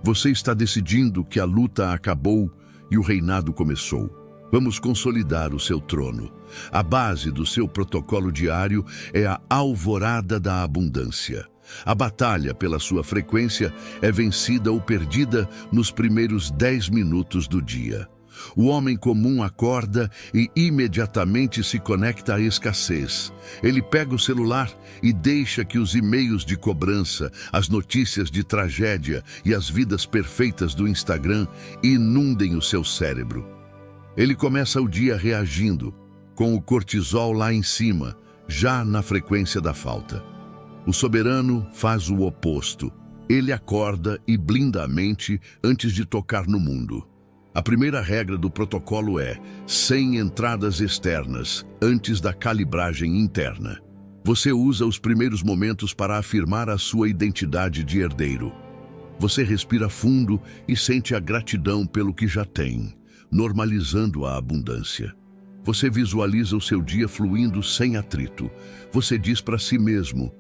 Você está decidindo que a luta acabou e o reinado começou. Vamos consolidar o seu trono. A base do seu protocolo diário é a alvorada da abundância. A batalha pela sua frequência é vencida ou perdida nos primeiros 10 minutos do dia. O homem comum acorda e imediatamente se conecta à escassez. Ele pega o celular e deixa que os e-mails de cobrança, as notícias de tragédia e as vidas perfeitas do Instagram inundem o seu cérebro. Ele começa o dia reagindo, com o cortisol lá em cima, já na frequência da falta. O soberano faz o oposto. Ele acorda e blinda a mente antes de tocar no mundo. A primeira regra do protocolo é: sem entradas externas, antes da calibragem interna. Você usa os primeiros momentos para afirmar a sua identidade de herdeiro. Você respira fundo e sente a gratidão pelo que já tem, normalizando a abundância. Você visualiza o seu dia fluindo sem atrito. Você diz para si mesmo: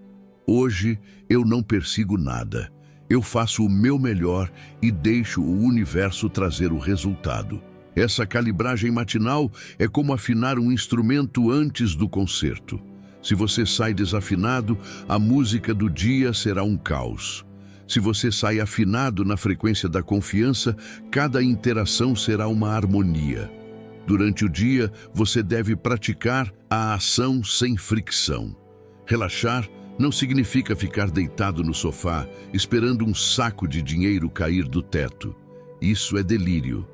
hoje eu não persigo nada. Eu faço o meu melhor e deixo o universo trazer o resultado. Essa calibragem matinal é como afinar um instrumento antes do concerto. Se você sai desafinado, a música do dia será um caos. Se você sai afinado na frequência da confiança, cada interação será uma harmonia. Durante o dia, você deve praticar a ação sem fricção. Relaxar não significa ficar deitado no sofá, esperando um saco de dinheiro cair do teto. Isso é delírio.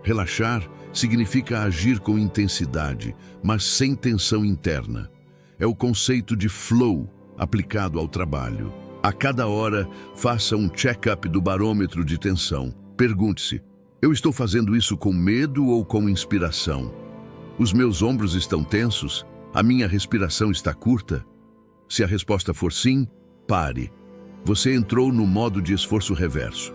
Relaxar significa agir com intensidade, mas sem tensão interna. É o conceito de flow aplicado ao trabalho. A cada hora, faça um check-up do barômetro de tensão. Pergunte-se: eu estou fazendo isso com medo ou com inspiração? Os meus ombros estão tensos? A minha respiração está curta? Se a resposta for sim, pare. Você entrou no modo de esforço reverso.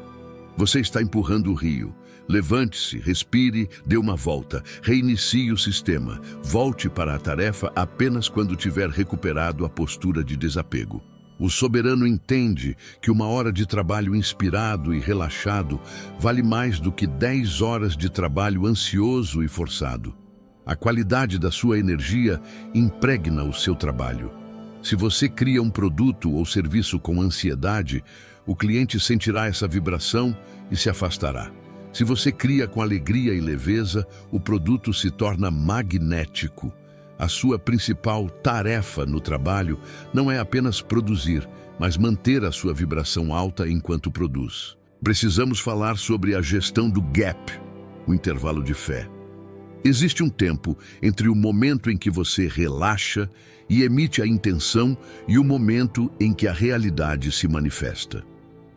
Você está empurrando o rio. Levante-se, respire, dê uma volta, reinicie o sistema. Volte para a tarefa apenas quando tiver recuperado a postura de desapego. O soberano entende que uma hora de trabalho inspirado e relaxado vale mais do que 10 horas de trabalho ansioso e forçado. A qualidade da sua energia impregna o seu trabalho. Se você cria um produto ou serviço com ansiedade, o cliente sentirá essa vibração e se afastará. Se você cria com alegria e leveza, o produto se torna magnético. A sua principal tarefa no trabalho não é apenas produzir, mas manter a sua vibração alta enquanto produz. Precisamos falar sobre a gestão do gap, o intervalo de fé. Existe um tempo entre o momento em que você relaxa e emite a intenção e o momento em que a realidade se manifesta.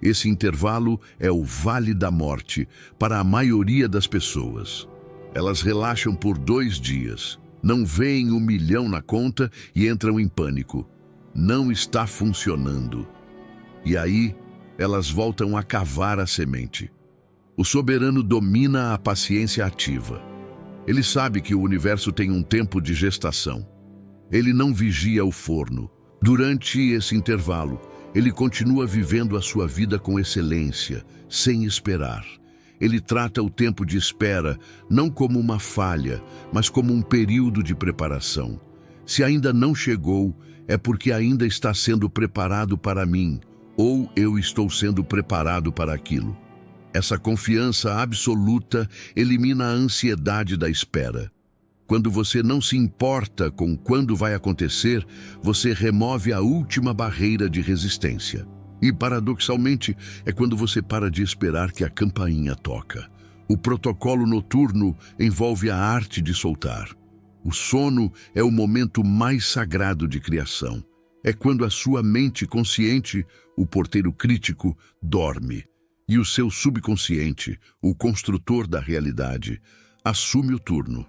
Esse intervalo é o vale da morte para a maioria das pessoas. Elas relaxam por 2 dias, não veem 1 milhão na conta e entram em pânico. Não está funcionando. E aí, elas voltam a cavar a semente. O soberano domina a paciência ativa. Ele sabe que o universo tem um tempo de gestação. Ele não vigia o forno. Durante esse intervalo, ele continua vivendo a sua vida com excelência, sem esperar. Ele trata o tempo de espera não como uma falha, mas como um período de preparação. Se ainda não chegou, é porque ainda está sendo preparado para mim, ou eu estou sendo preparado para aquilo. Essa confiança absoluta elimina a ansiedade da espera. Quando você não se importa com quando vai acontecer, você remove a última barreira de resistência. E, paradoxalmente, é quando você para de esperar que a campainha toca. O protocolo noturno envolve a arte de soltar. O sono é o momento mais sagrado de criação. É quando a sua mente consciente, o porteiro crítico, dorme. E o seu subconsciente, o construtor da realidade, assume o turno.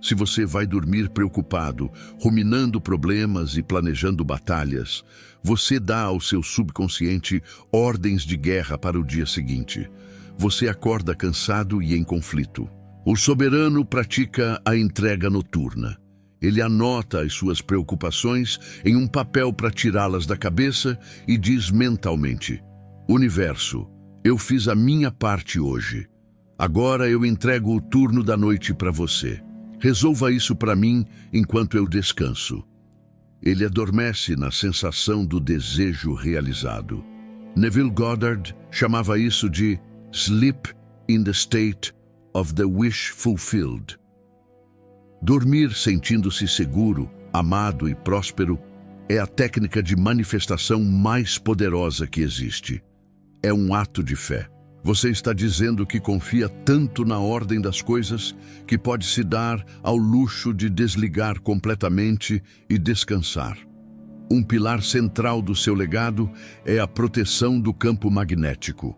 Se você vai dormir preocupado, ruminando problemas e planejando batalhas, você dá ao seu subconsciente ordens de guerra para o dia seguinte. Você acorda cansado e em conflito. O soberano pratica a entrega noturna. Ele anota as suas preocupações em um papel para tirá-las da cabeça e diz mentalmente: Universo, eu fiz a minha parte hoje. Agora eu entrego o turno da noite para você. Resolva isso para mim enquanto eu descanso. Ele adormece na sensação do desejo realizado. Neville Goddard chamava isso de sleep in the state of the wish fulfilled. Dormir sentindo-se seguro, amado e próspero é a técnica de manifestação mais poderosa que existe. É um ato de fé. Você está dizendo que confia tanto na ordem das coisas que pode se dar ao luxo de desligar completamente e descansar. Um pilar central do seu legado é a proteção do campo magnético.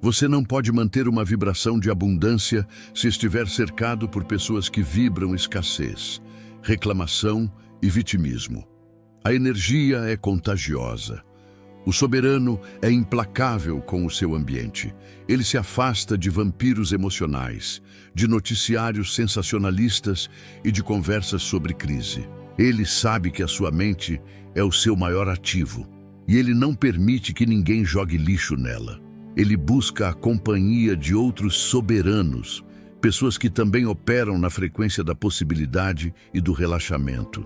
Você não pode manter uma vibração de abundância se estiver cercado por pessoas que vibram escassez, reclamação e vitimismo. A energia é contagiosa. O soberano é implacável com o seu ambiente. Ele se afasta de vampiros emocionais, de noticiários sensacionalistas e de conversas sobre crise. Ele sabe que a sua mente é o seu maior ativo e ele não permite que ninguém jogue lixo nela. Ele busca a companhia de outros soberanos, pessoas que também operam na frequência da possibilidade e do relaxamento.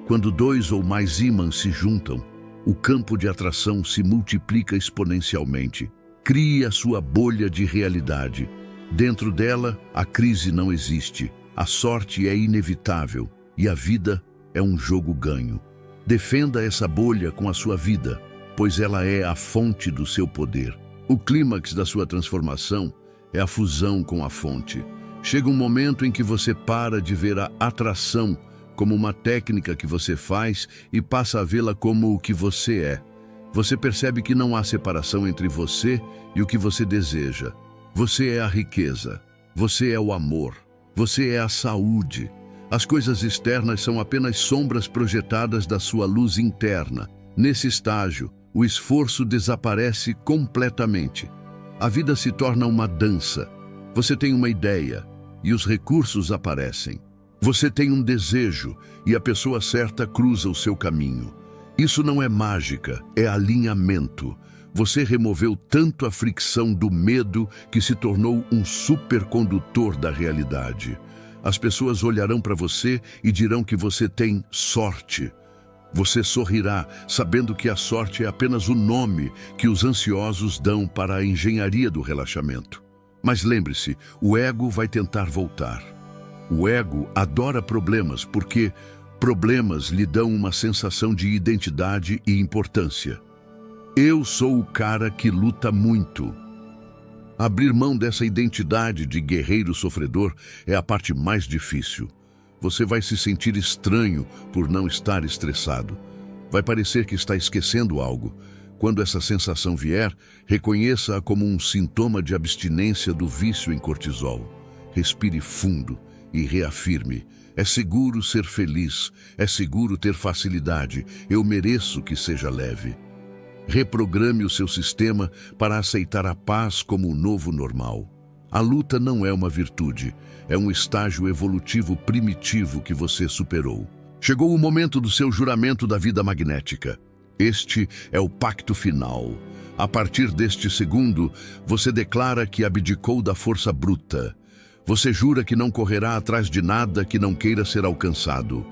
Quando dois ou mais ímãs se juntam, o campo de atração se multiplica exponencialmente. Crie a sua bolha de realidade. Dentro dela, a crise não existe, a sorte é inevitável e a vida é um jogo ganho. Defenda essa bolha com a sua vida, pois ela é a fonte do seu poder. O clímax da sua transformação é a fusão com a fonte. Chega um momento em que você para de ver a atração como uma técnica que você faz e passa a vê-la como o que você é. Você percebe que não há separação entre você e o que você deseja. Você é a riqueza, você é o amor, você é a saúde. As coisas externas são apenas sombras projetadas da sua luz interna. Nesse estágio, o esforço desaparece completamente. A vida se torna uma dança. Você tem uma ideia e os recursos aparecem. Você tem um desejo e a pessoa certa cruza o seu caminho. Isso não é mágica, é alinhamento. Você removeu tanto a fricção do medo que se tornou um supercondutor da realidade. As pessoas olharão para você e dirão que você tem sorte. Você sorrirá, sabendo que a sorte é apenas o nome que os ansiosos dão para a engenharia do relaxamento. Mas lembre-se, o ego vai tentar voltar. O ego adora problemas porque problemas lhe dão uma sensação de identidade e importância. Eu sou o cara que luta muito. Abrir mão dessa identidade de guerreiro sofredor é a parte mais difícil. Você vai se sentir estranho por não estar estressado. Vai parecer que está esquecendo algo. Quando essa sensação vier, reconheça-a como um sintoma de abstinência do vício em cortisol. Respire fundo e reafirme: é seguro ser feliz, é seguro ter facilidade, eu mereço que seja leve. Reprograme o seu sistema para aceitar a paz como o novo normal. A luta não é uma virtude, é um estágio evolutivo primitivo que você superou. Chegou o momento do seu juramento da vida magnética. Este é o pacto final. A partir deste segundo, você declara que abdicou da força bruta. Você jura que não correrá atrás de nada que não queira ser alcançado.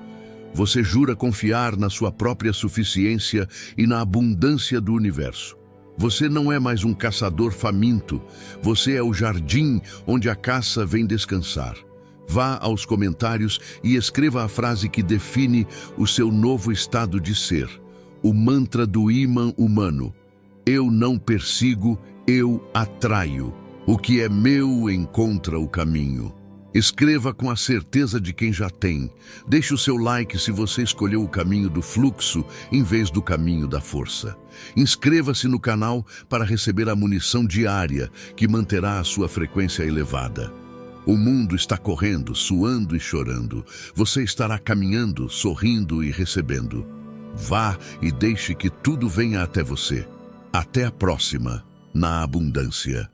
Você jura confiar na sua própria suficiência e na abundância do universo. Você não é mais um caçador faminto. Você é o jardim onde a caça vem descansar. Vá aos comentários e escreva a frase que define o seu novo estado de ser. O mantra do ímã humano. Eu não persigo, eu atraio. O que é meu encontra o caminho. Escreva com a certeza de quem já tem. Deixe o seu like se você escolheu o caminho do fluxo em vez do caminho da força. Inscreva-se no canal para receber a munição diária que manterá a sua frequência elevada. O mundo está correndo, suando e chorando. Você estará caminhando, sorrindo e recebendo. Vá e deixe que tudo venha até você. Até a próxima, na abundância.